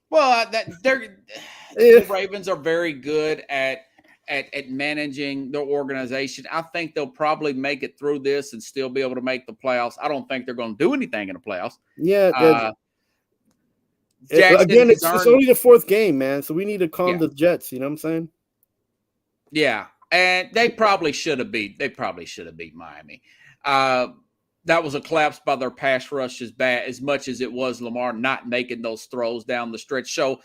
Well, the Ravens are very good at at managing their organization. I think they'll probably make it through this and still be able to make the playoffs. I don't think they're going to do anything in the playoffs. Yeah. Jackson Again, it's only the fourth game, man. So we need to calm the Jets. You know what I'm saying? Yeah, and they probably should have beat Miami. That was a collapse by their pass rush as much as it was Lamar not making those throws down the stretch. So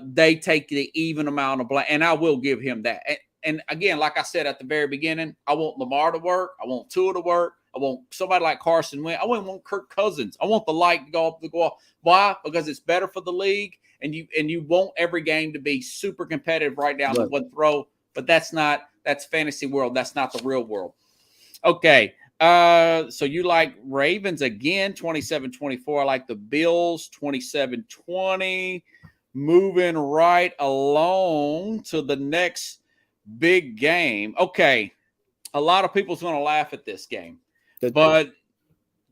they take the even amount of blame, and I will give him that. And again, like I said at the very beginning, I want Lamar to work. I want Tua to work. I want somebody like Carson Wentz. I wouldn't want Kirk Cousins. I want the light to go off. Why? Because it's better for the league, and you want every game to be super competitive right down to one throw. But that's fantasy world. That's not the real world. Okay. So you like Ravens again, 27-24. I like the Bills, 27-20. Moving right along to the next big game. Okay. A lot of people's going to laugh at this game. But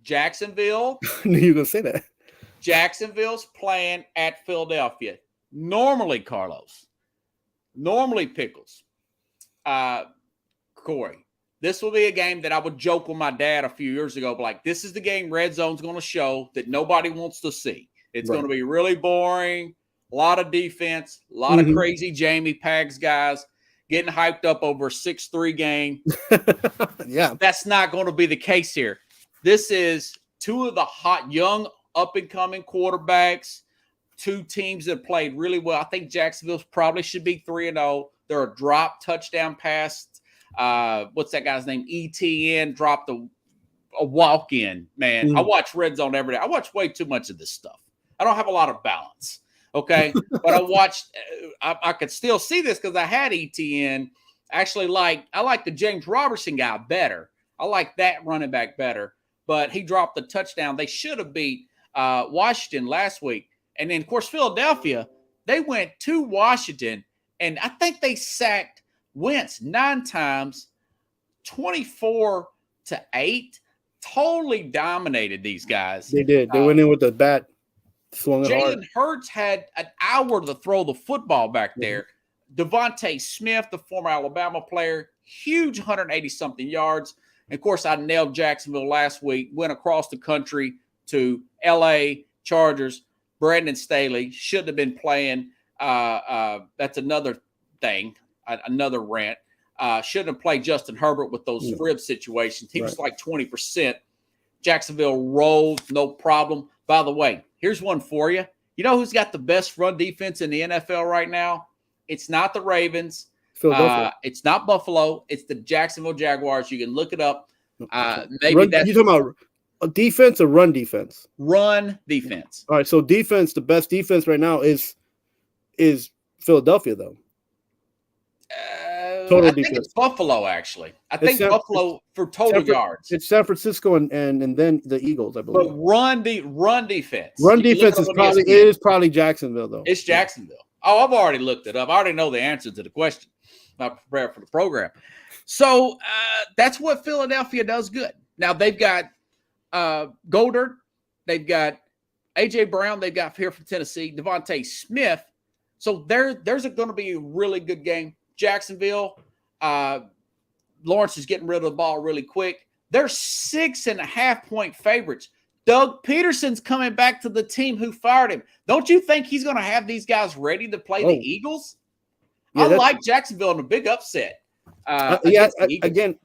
Jacksonville. I knew you were going to say that. Jacksonville's playing at Philadelphia. Normally, Pickles. Corey, this will be a game that I would joke with my dad a few years ago, but like, this is the game Red Zone's going to show that nobody wants to see. It's going to be really boring, a lot of defense, a lot of crazy Jamie Pags guys getting hyped up over a 6-3 game. Yeah. That's not going to be the case here. This is two of the hot, young, up-and-coming quarterbacks, two teams that played really well. I think Jacksonville probably should be 3-0. They're a drop touchdown pass. What's that guy's name? ETN dropped a walk-in, man. I watch Red Zone every day. I watch way too much of this stuff. I don't have a lot of balance, okay? But I watched I could still see this because I had ETN. Actually, I like the James Robertson guy better. I like that running back better. But he dropped the touchdown. They should have beat Washington last week. And then, of course, Philadelphia, they went to Washington, and I think they sacked Wentz 9 times, 24-8. Totally dominated these guys. They did. They went in with the bat, swung it hard. Jalen Hurts had an hour to throw the football back there. Devontae Smith, the former Alabama player, huge 180-something yards. And, of course, I nailed Jacksonville last week, went across the country to L.A. Chargers. Brandon Staley should have been playing. That's another thing, another rant. Shouldn't have played Justin Herbert with those rib situations. He was like 20%. Jacksonville rolled, no problem. By the way, here's one for you. You know who's got the best run defense in the NFL right now? It's not the Ravens. It's not Buffalo. It's the Jacksonville Jaguars. You can look it up. Maybe that's you're talking about a defense or run defense? Run defense. All right, so defense, the best defense right now is Philadelphia, though. Total defense. Think it's Buffalo, actually. I think Buffalo for total yards. It's San Francisco and then the Eagles, I believe. But run defense. Run defense is probably Jacksonville, though. It's Jacksonville. Oh, I've already looked it up. I already know the answer to the question. I'm not prepared for the program. So that's what Philadelphia does good. Now they've got Goddard, they've got A.J. Brown, they've got here from Tennessee, Devontae Smith. So there's going to be a really good game. Jacksonville, Lawrence is getting rid of the ball really quick. They're 6.5-point favorites. Doug Peterson's coming back to the team who fired him. Don't you think he's going to have these guys ready to play the Eagles? Yeah, I like Jacksonville in a big upset. Again,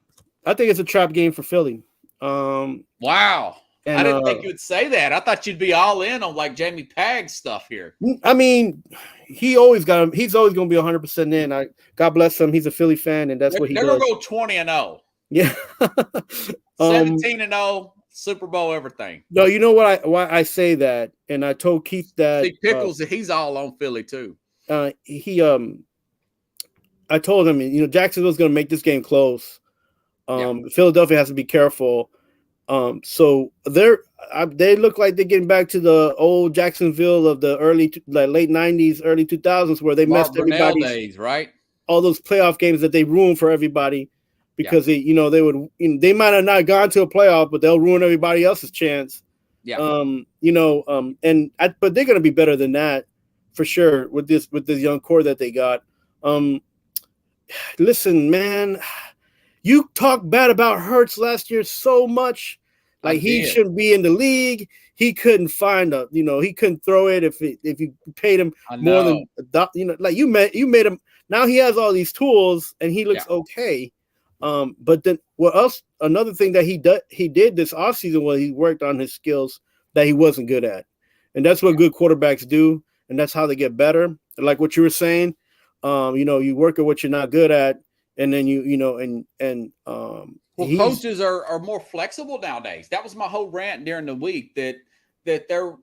I think it's a trap game for Philly. Wow. And, I didn't think you would say that. I thought you'd be all in on like Jamie Pags stuff here. I mean, he's always going to be 100% in. God bless him. He's a Philly fan, and that's what he does. They're going to go 20-0. Yeah. 17-0, Super Bowl, everything. No, you know why I say that, and I told Keith that. See, Pickles, he's all on Philly too. I told him, Jacksonville's going to make this game close. Philadelphia has to be careful. So they look like they're getting back to the old Jacksonville of the late 90s, early 2000s, where they messed everybody days, right? All those playoff games that they ruined for everybody because they might have not gone to a playoff, but they'll ruin everybody else's chance. Yeah. But they're going to be better than that for sure with this young core that they got. listen, man, you talked bad about Hurts last year so much. Like he shouldn't be in the league. He couldn't find he couldn't throw it if you paid him more than like you made him. Now he has all these tools and he looks okay. But then what else? Another thing that he did this offseason was he worked on his skills that he wasn't good at. And that's what good quarterbacks do, and that's how they get better. Like what you were saying, you work at what you're not good at, and then coaches are more flexible nowadays. That was my whole rant during the week that they're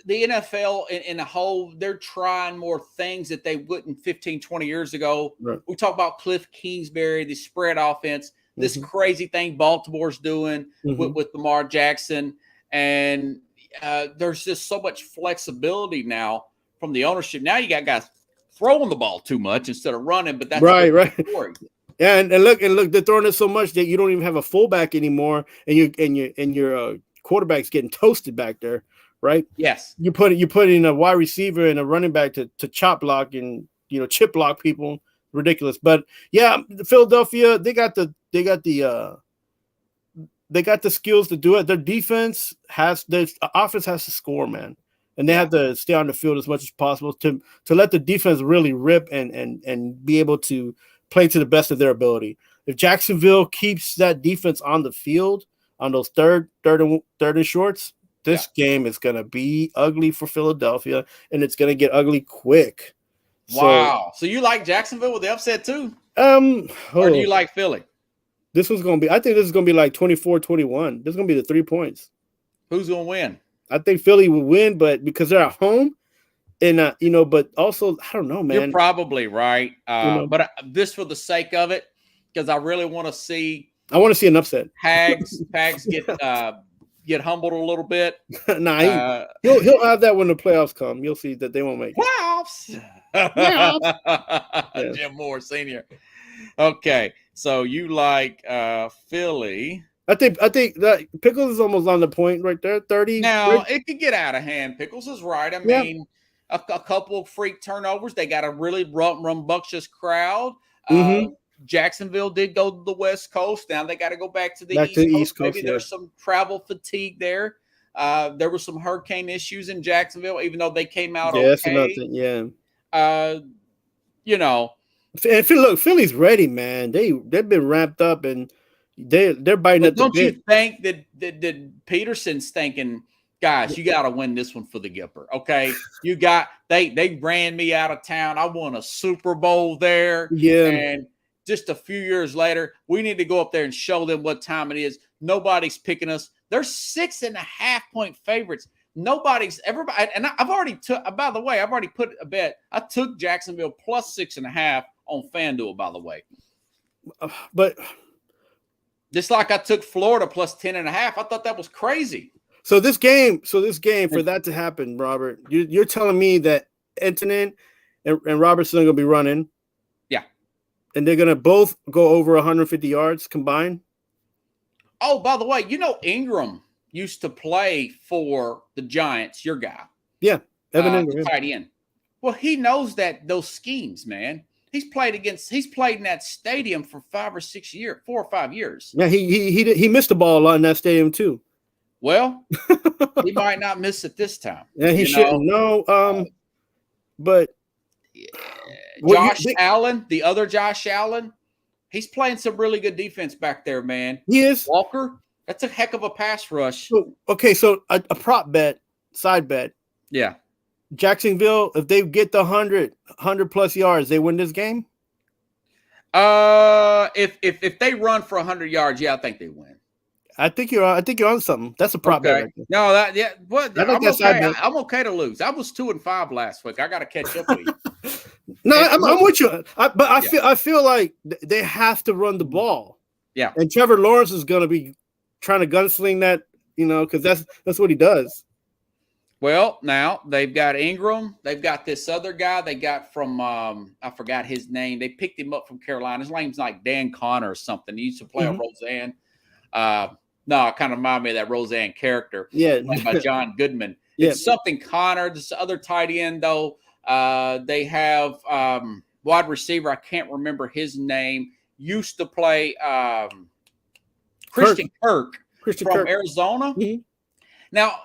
the NFL in a whole, they're trying more things that they wouldn't 15, 20 years ago. Right. We talk about Cliff Kingsbury, the spread offense, this crazy thing Baltimore's doing with Lamar Jackson. And there's just so much flexibility now from the ownership. Now you got guys throwing the ball too much instead of running, but that's right. Story. Yeah, and look, they're throwing it so much that you don't even have a fullback anymore, and your quarterback's getting toasted back there, right? Yes. You put in a wide receiver and a running back to chop block and chip block people. Ridiculous. But yeah, Philadelphia, they got the skills to do it. Their offense has to score, man. And they have to stay on the field as much as possible to let the defense really rip and be able to play to the best of their ability. If Jacksonville keeps that defense on the field on those third and shorts, this game is going to be ugly for Philadelphia, and it's going to get ugly quick. Wow. So you like Jacksonville with the upset too? Or do you like Philly? I think this is going to be like 24-21. This is going to be the 3 points. Who's going to win? I think Philly will win, but because they're at home, and but also I don't know, man. You're probably right. But this for the sake of it, because I really want to see. I want to see an upset. Pags get humbled a little bit. Nah, he'll have that when the playoffs come. You'll see that they won't make it. Playoffs. Yeah. Jim Moore Sr. Okay, so you like Philly. I think that Pickles is almost on the point right there. 30. Now it could get out of hand. Pickles is right. I mean, a couple of freak turnovers. They got a really rambunctious crowd. Jacksonville did go to the West Coast. Now they got to go back to the East Coast. Maybe there's some travel fatigue there. There were some hurricane issues in Jacksonville, even though they came out okay. That's nothing. Yeah. And look, Philly's ready, man. They've been ramped up and they're biting at the bit. Don't you think that Peterson's thinking, guys, you got to win this one for the Gipper, okay? They ran me out of town. I won a Super Bowl there. Yeah. And just a few years later, we need to go up there and show them what time it is. Nobody's picking us. They're 6.5-point favorites. Everybody, and I've already put a bet. I took Jacksonville plus 6.5 on FanDuel, by the way. But just like I took Florida plus 10.5, I thought that was crazy. So this game, for that to happen, Robert, you're telling me that Antonin and Robertson are going to be running. Yeah. And they're going to both go over 150 yards combined? Oh, by the way, Ingram used to play for the Giants, your guy. Yeah, Evan Ingram. Tight end. Well, he knows those schemes, man. He's played in that stadium for 4 or 5 years. Yeah, he missed the ball a lot in that stadium too. Well, he might not miss it this time. Yeah, he shouldn't. No, but Josh Allen, the other Josh Allen, he's playing some really good defense back there, man. He is. Walker, that's a heck of a pass rush. So a prop bet, side bet. Yeah. Jacksonville, if they get the 100 plus yards, they win this game? If they run for 100 yards, yeah, I think they win. I think you're on something. That's a prop bet. Right there. No, I'm okay to lose. I was 2-5 last week. I got to catch up with you. No, I'm with you. I feel like they have to run the ball. Yeah. And Trevor Lawrence is going to be trying to gunsling that, because that's what he does. Well, now they've got Ingram. They've got this other guy they got from I forgot his name. They picked him up from Carolina. His name's like Dan Connor or something. He used to play on Roseanne. No, it kind of reminded me of that Roseanne character. Yeah. Played by John Goodman. Yeah. It's something Connor. This other tight end, though. They have wide receiver. I can't remember his name. Used to play Christian Kirk from Arizona. Mm-hmm. Now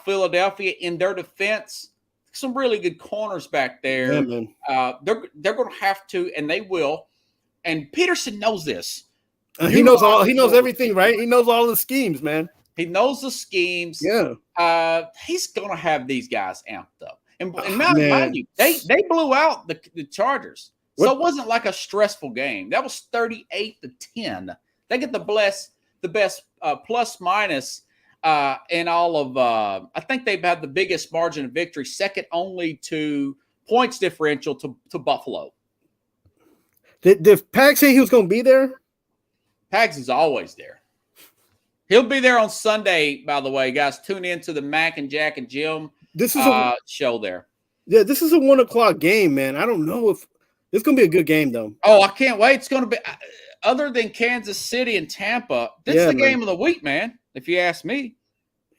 Philadelphia, in their defense, some really good corners back there. Yeah, man. They're going to have to, and they will. And Peterson knows this. He knows all. He knows everything, right? He knows all the schemes, man. He knows the schemes. Yeah. He's going to have these guys amped up. And mind you, they blew out the Chargers. So it wasn't like a stressful game. That was 38-10. They get the best plus minus in all of. I think they've had the biggest margin of victory, second only to points differential to Buffalo. Did Pags say he was going to be there? Pags is always there. He'll be there on Sunday, by the way, guys. Tune in to the Mac and Jack and Jim show there. Yeah, this is a 1:00 game, man. I don't know if it's going to be a good game, though. Oh, I can't wait. It's going to be, other than Kansas City and Tampa, this is the game of the week, man, if you ask me.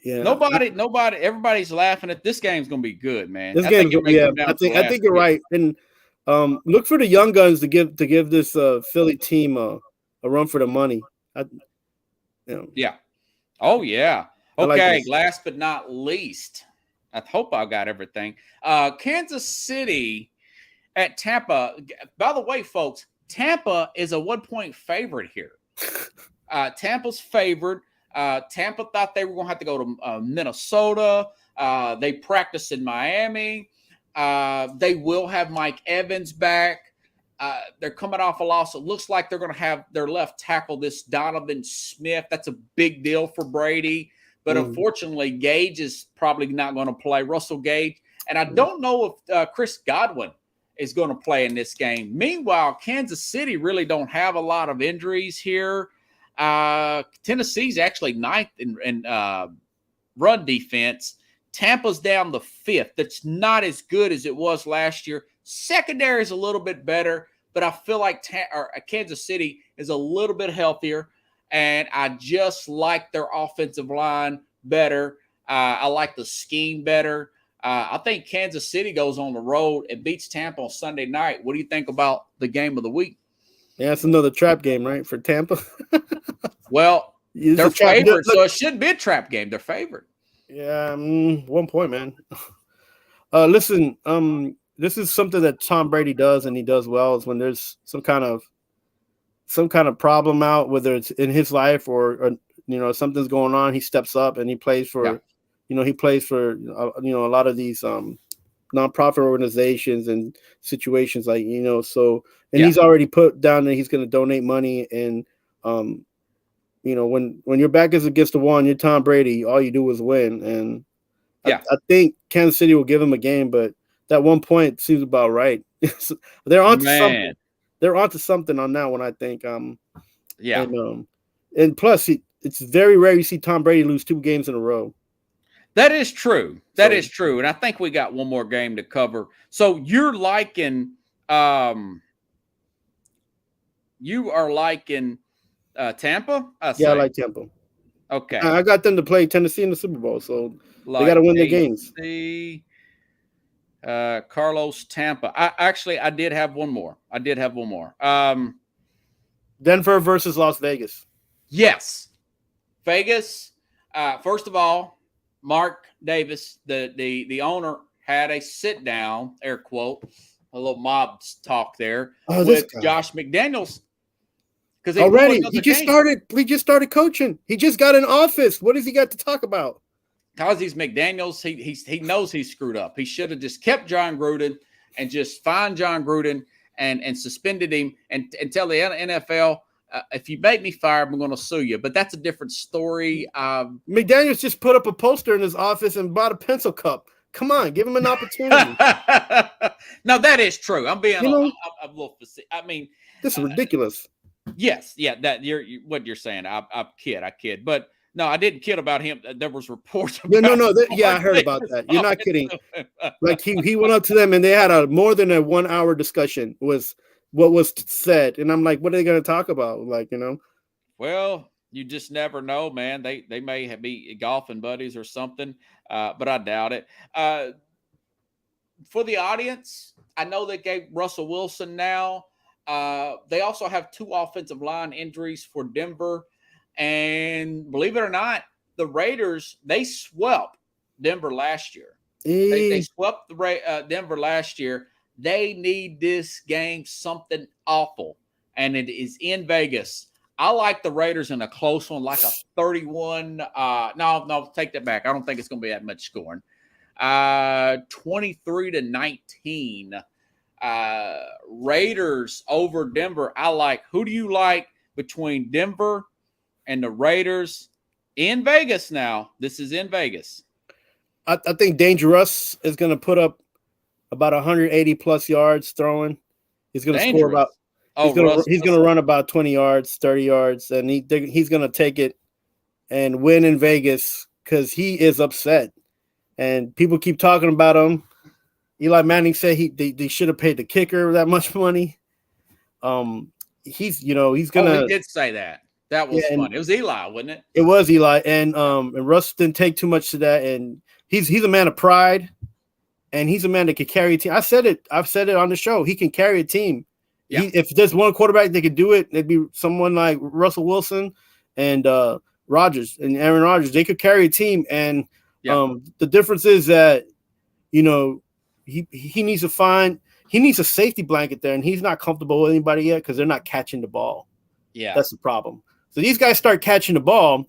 Yeah. Nobody, everybody's laughing at this game's going to be good, man. This game, I think you're right. And look for the young guns to give this Philly team a run for the money. Yeah. Oh, yeah. Okay, like last but not least, I hope I got everything. Kansas City at Tampa. By the way, folks, Tampa is a 1-point favorite here. Tampa's favored. Tampa thought they were going to have to go to Minnesota. They practiced in Miami. They will have Mike Evans back. They're coming off a loss. It looks like they're going to have their left tackle, this Donovan Smith. That's a big deal for Brady. But unfortunately, Gage is probably not going to play, Russell Gage. And I don't know if Chris Godwin is going to play in this game. Meanwhile, Kansas City really don't have a lot of injuries here. Tennessee's actually ninth in run defense. Tampa's down the fifth. That's not as good as it was last year. Secondary is a little bit better, but I feel like Kansas City is a little bit healthier, and I just like their offensive line better. I like the scheme better. I think Kansas City goes on the road and beats Tampa on Sunday night. What do you think about the game of the week? Yeah, it's another trap game, right, for Tampa? Well, they're favored, so it should be a trap game. They're favored. Yeah, 1 point, man. Listen, this is something that Tom Brady does, and he does well, is when there's some kind of problem out, whether it's in his life or something's going on, he steps up and he plays for, a lot of these nonprofit organizations and situations he's already put down that he's going to donate money. And when your back is against the wall and you're Tom Brady, all you do is win. And I think Kansas City will give him a game, but that 1 point seems about right. They're onto something. They're onto something on that one, I think. And plus, it's very rare you see Tom Brady lose 2 games in a row. That is true. That is true. And I think we got one more game to cover. So you're liking you are liking Tampa? I like Tampa. Okay. I got them to play Tennessee in the Super Bowl, so they got to win their games. Carlos, Tampa. I did have one more. Denver versus Las Vegas. Yes. Vegas. First of all, Mark Davis, the owner, had a sit down, air quote, a little mob talk there with Josh McDaniels. Because already he just started coaching. He just got an office. What does he got to talk about? Because he's McDaniels, he knows he's screwed up. He should have just kept John Gruden and just fined John Gruden and suspended him and tell the NFL, if you make me fire, I'm going to sue you. But that's a different story. McDaniels just put up a poster in his office and bought a pencil cup. Come on, give him an opportunity. No, that is true. I'm being a little. I mean, this is ridiculous. Yes, yeah, that what you're saying. I kid, but no, I didn't kid about him. There was reports. I heard about that. You're not kidding. Like he went up to them and they had a more than a 1 hour discussion was what was said, and I'm like, what are they going to talk about? Well, you just never know, man. They may be golfing buddies or something, but I doubt it. for the audience, I know they gave Russell Wilson now. They also have 2 offensive line injuries for Denver. And believe it or not, the Raiders, they swept Denver last year. They swept Denver last year. They need this game something awful, and it is in Vegas. I like the Raiders in a close one, like a 31. No, take that back. I don't think it's going to be that much scoring. 23-19. Raiders over Denver. I like. Who do you like between Denver and the Raiders in Vegas now? This is in Vegas. I think Dangerous is going to put up about 180 plus yards throwing. He's going to score about. He's going to run about 20 yards, 30 yards, and he's going to take it and win in Vegas because he is upset. And people keep talking about him. Eli Manning said they should have paid the kicker that much money. He's gonna. He did say that. That was fun. It was Eli, wasn't it? It was Eli, and Russ didn't take too much to that. And he's a man of pride, and he's a man that can carry a team. I've said it on the show. He can carry a team. Yeah. If there's one quarterback that could do it, it'd be someone like Russell Wilson and Rodgers and Aaron Rodgers. They could carry a team, and the difference is that he needs a safety blanket there, and he's not comfortable with anybody yet because they're not catching the ball. Yeah, that's the problem. So these guys start catching the ball,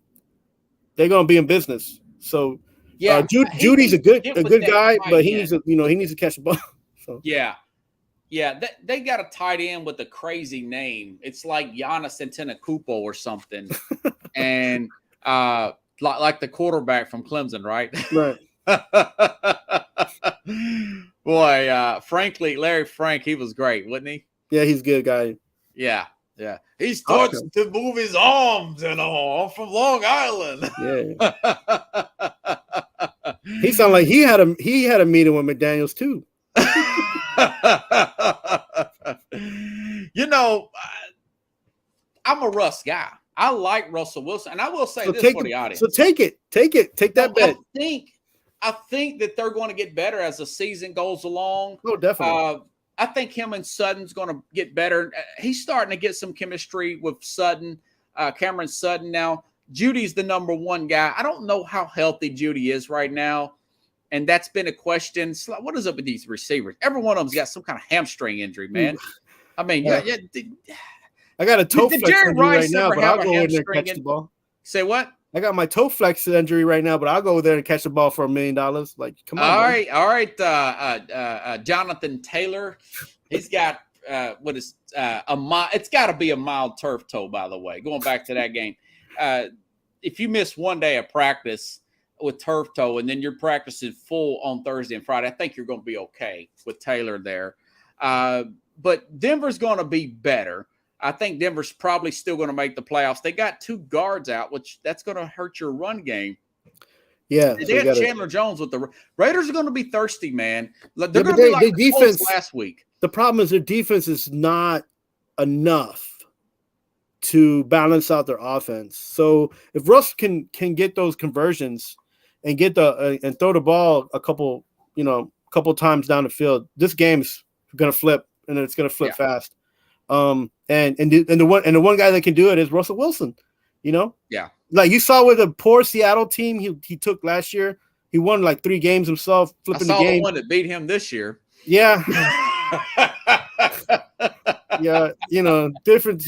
they're going to be in business. So Judy's a good guy, but he needs to catch the ball. So. Yeah, they got a tight end with a crazy name. It's like Giannis Antetokounmpo or something, and like the quarterback from Clemson, right? Right. Boy, frankly, Larry Frank, he was great, wasn't he? Yeah, he's a good guy. Yeah. He starts to move his arms and all from Long Island. Yeah. He sounded like he had a meeting with McDaniels too. I'm a Russ guy. I like Russell Wilson, and I will say for the audience. So take that bet. I think that they're going to get better as the season goes along. Oh, definitely. I think him and Sutton's going to get better. He's starting to get some chemistry with Sutton, Cameron Sutton now. Judy's the number 1 guy. I don't know how healthy Judy is right now, and that's been a question. What is up with these receivers? Every one of them's got some kind of hamstring injury, man. I mean, I got a toe flex injury right now, but I'll go in there and catch the ball. Say what? I got my toe flex injury right now, but I'll go there and catch the ball for $1 million. Like, come on. All right. Jonathan Taylor, he's got it's got to be a mild turf toe, by the way. Going back to that game, if you miss one day of practice with turf toe and then you're practicing full on Thursday and Friday, I think you're going to be okay with Taylor there. But Denver's going to be better. I think Denver's probably still going to make the playoffs. They got 2 guards out, which that's going to hurt your run game. Yeah. They had Chandler Jones with the Raiders are going to be thirsty, man. They're going to be like the defense last week. The problem is their defense is not enough to balance out their offense. So if Russ can get those conversions and get and throw the ball a couple times down the field, this game's going to flip, and it's going to flip fast. And the one guy that can do it is Russell Wilson, like you saw with a poor Seattle team he took last year. He won like 3 games himself, flipping the game. The one that beat him this year. Yeah. Yeah, different.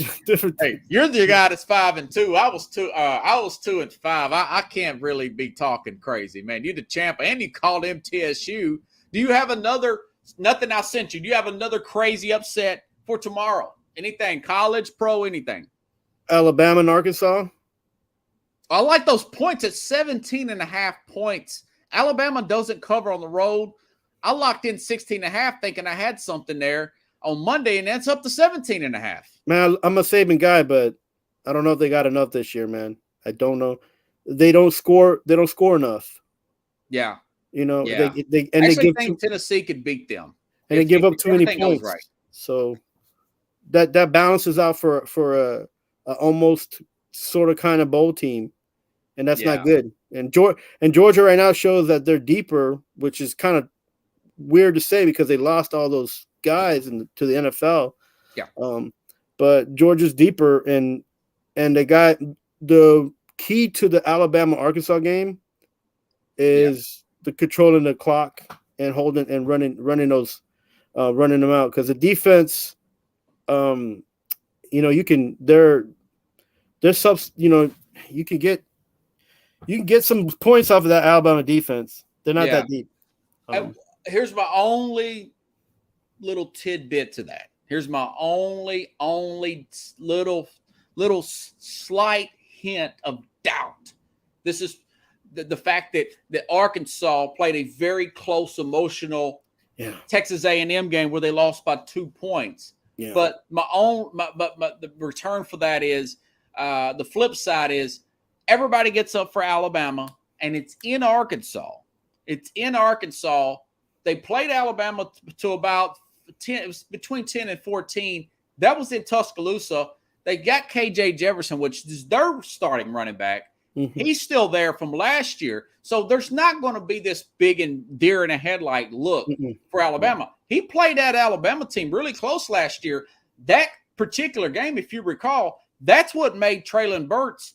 Hey, you're the guy that's 5-2. I was 2-5. I can't really be talking crazy, man. You're the champ, and you called MTSU. Do you have nothing I sent you? Do you have another crazy upset for tomorrow? Anything, college, pro, anything? Alabama and Arkansas. I like those points at 17.5 points. Alabama doesn't cover on the road. I locked in 16.5 thinking I had something there on Monday, and that's up to 17.5. Man, I'm a Saban guy, but I don't know if they got enough this year, man. I don't know. They don't score enough. Yeah. They think Tennessee could beat them. And they give up too many points. Right. So that balances out for a almost sort of kind of bowl team, and that's not good. And Georgia right now shows that they're deeper, which is kind of weird to say because they lost all those guys to the NFL. Yeah. But Georgia's deeper, and they got the key to the Alabama-Arkansas game is the controlling the clock and holding and running those running them out, because the defense, you can their subs, you can get some points off of that Alabama defense. They're not that deep. Here's my only little tidbit to that. Here's my only little slight hint of doubt. This is the fact that Arkansas played a very close, emotional Texas A&M game where they lost by 2 points. Yeah. But the return for that is the flip side is everybody gets up for Alabama, and it's in Arkansas. They played Alabama to about 10, it was between 10 and 14. That was in Tuscaloosa. They got KJ Jefferson, which is their starting running back. Mm-hmm. He's still there from last year. So there's not going to be this big and deer in a headlight look for Alabama. He played that Alabama team really close last year. That particular game, if you recall, that's what made Traylon Burks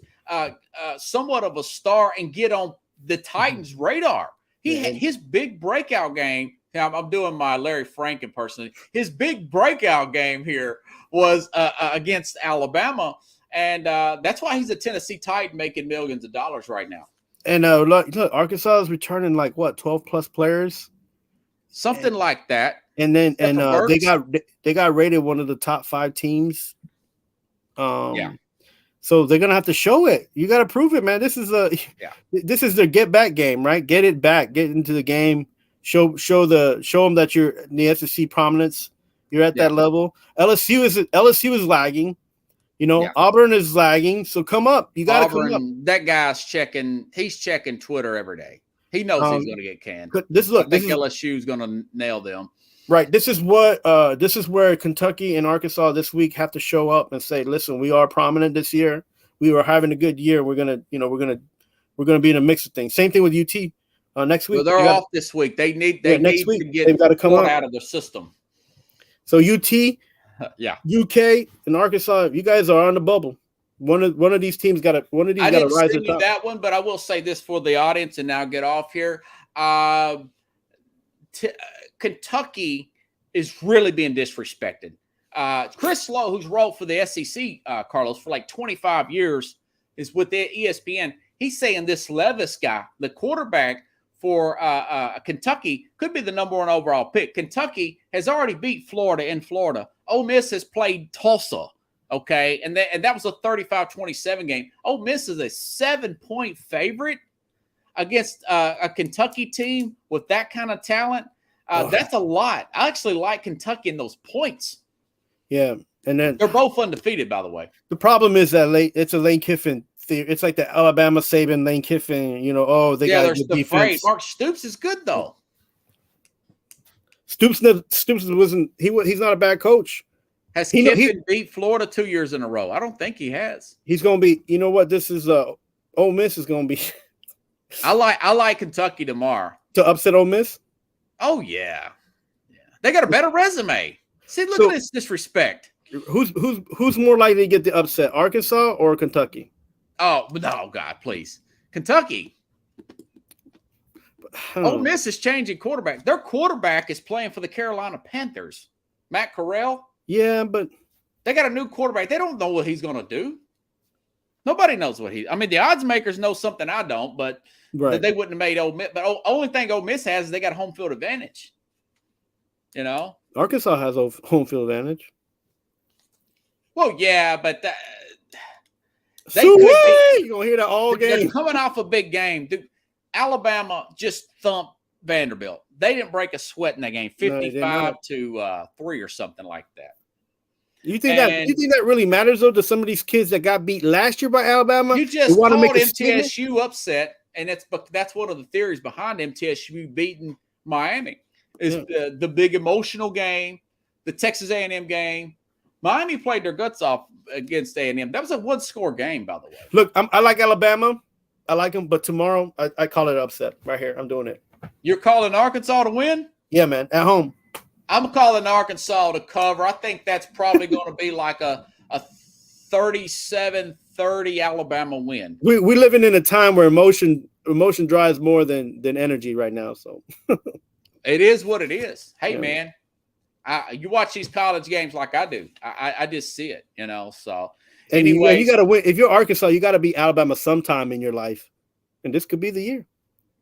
somewhat of a star and get on the Titans' radar. He had his big breakout game. I'm doing my Larry Frank impersonation. His big breakout game here was against Alabama, and that's why he's a Tennessee Titan making millions of dollars right now. And look, Arkansas is returning 12 plus players, something like that. And then they got rated one of the top 5 teams. So they're gonna have to show it. You got to prove it, man. This is their get back game, right? Get it back, get into the game. Show them that you're in the SEC prominence. You're at that level. LSU is lagging. Auburn is lagging. So come up. You got to come up. That guy's checking. He's checking Twitter every day. He knows he's going to get canned. I think LSU is going to nail them. Right. This is where Kentucky and Arkansas this week have to show up and say, listen, we are prominent this year. We were having a good year. We're gonna be in a mix of things. Same thing with UT. Next week, well, they're off this week. They need to get they've got to come out of their system. So UT, UK, and Arkansas, you guys are on the bubble. One of these teams got to rise to the top. That one, but I will say this for the audience, and now get off here. Kentucky is really being disrespected. Chris Lowe, who's rolled for the SEC, Carlos, for 25 years, is with the ESPN. He's saying this Levis guy, the quarterback for Kentucky, could be the number 1 overall pick. Kentucky has already beat Florida in Florida. Ole Miss has played Tulsa, okay? And that was a 35-27 game. Ole Miss is a 7-point favorite against a Kentucky team with that kind of talent. That's a lot. I actually like Kentucky in those points. Yeah, and then they're both undefeated, by the way. The problem is that it's a Lane Kiffin theory. It's like the Alabama Saban, Lane Kiffin. They got good defense. Mark Stoops is good though. Stoops wasn't. He's not a bad coach. Has Kiffin beat Florida 2 years in a row? I don't think he has. He's going to be. You know what? This is Ole Miss is going to be. I like Kentucky tomorrow to upset Ole Miss. Oh yeah. They got a better resume. See, look at this disrespect. Who's more likely to get the upset, Arkansas or Kentucky? Oh no, God, please, Kentucky. Ole Miss is changing quarterback. Their quarterback is playing for the Carolina Panthers, Matt Corral. Yeah, but they got a new quarterback. They don't know what he's going to do. Nobody knows what I mean, the odds makers know something I don't, but they wouldn't have made Ole Miss. But only thing Ole Miss has is they got home field advantage. Arkansas has a home field advantage. Well, yeah, but you're gonna hear that all game. They're coming off a big game. Dude, Alabama just thumped Vanderbilt. They didn't break a sweat in that game, 55-3 or something like that. You think that really matters though to some of these kids that got beat last year by Alabama? You just called MTSU upset, and that's one of the theories behind MTSU beating Miami. Is the big emotional game, the Texas A&M game. Miami played their guts off against A&M. That was a 1-score game, by the way. Look, I like Alabama. I like them, but tomorrow I call it an upset right here. I'm doing it. You're calling Arkansas to win? Yeah, man, at home. I'm calling Arkansas to cover. I think that's probably going to be like a 37-30 Alabama win. We're living in a time where emotion drives more than energy right now. So it is what it is. Hey, yeah. man, you watch these college games like I do. I just see it, So and anyway, you got to win. If you're Arkansas, you got to beat Alabama sometime in your life, and this could be the year.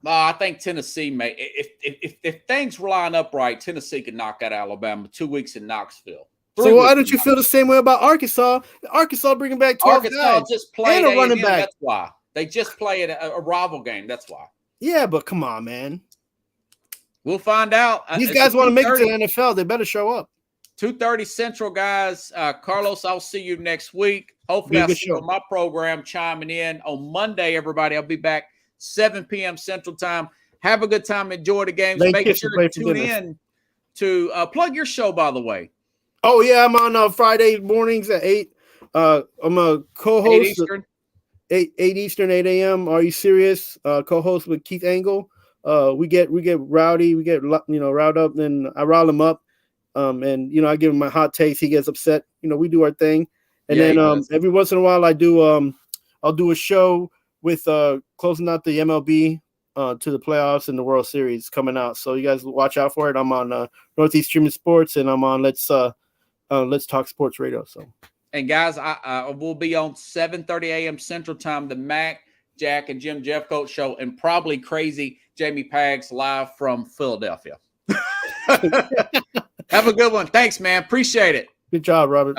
I think Tennessee may. If things line up right, Tennessee could knock out Alabama 2 weeks in Knoxville. So why don't you feel the same way about Arkansas? Arkansas bringing back 12 Arkansas guys just played and a running back. That's why they just played a rival game. That's why. Yeah, but come on, man. We'll find out. These guys want to make it to the NFL. They better show up. 2:30 Central, guys. Carlos, I'll see you next week. Hopefully, I'll see you on my program chiming in on Monday. Everybody, I'll be back 7 p.m. Central Time. Have a good time. Enjoy the games. Make sure to tune in to plug your show, by the way. Oh, yeah. I'm on Friday mornings at 8. I'm a co-host. 8 Eastern. 8 Eastern, 8 a.m. Are You Serious? Co-host with Keith Angle. We get rowdy. We get, riled up. Then I rile him up. And, I give him my hot takes. He gets upset. We do our thing. And then every once in a while I do I'll do a show with closing out the MLB to the playoffs and the World Series coming out. So you guys watch out for it. I'm on Northeast Streaming Sports, and I'm on Let's Talk Sports Radio. So, and guys, I will be on 7:30 a.m. Central Time, the Mac, Jack, and Jim Jeffcoat show, and probably crazy Jamie Pags live from Philadelphia. Have a good one. Thanks, man. Appreciate it. Good job, Robert.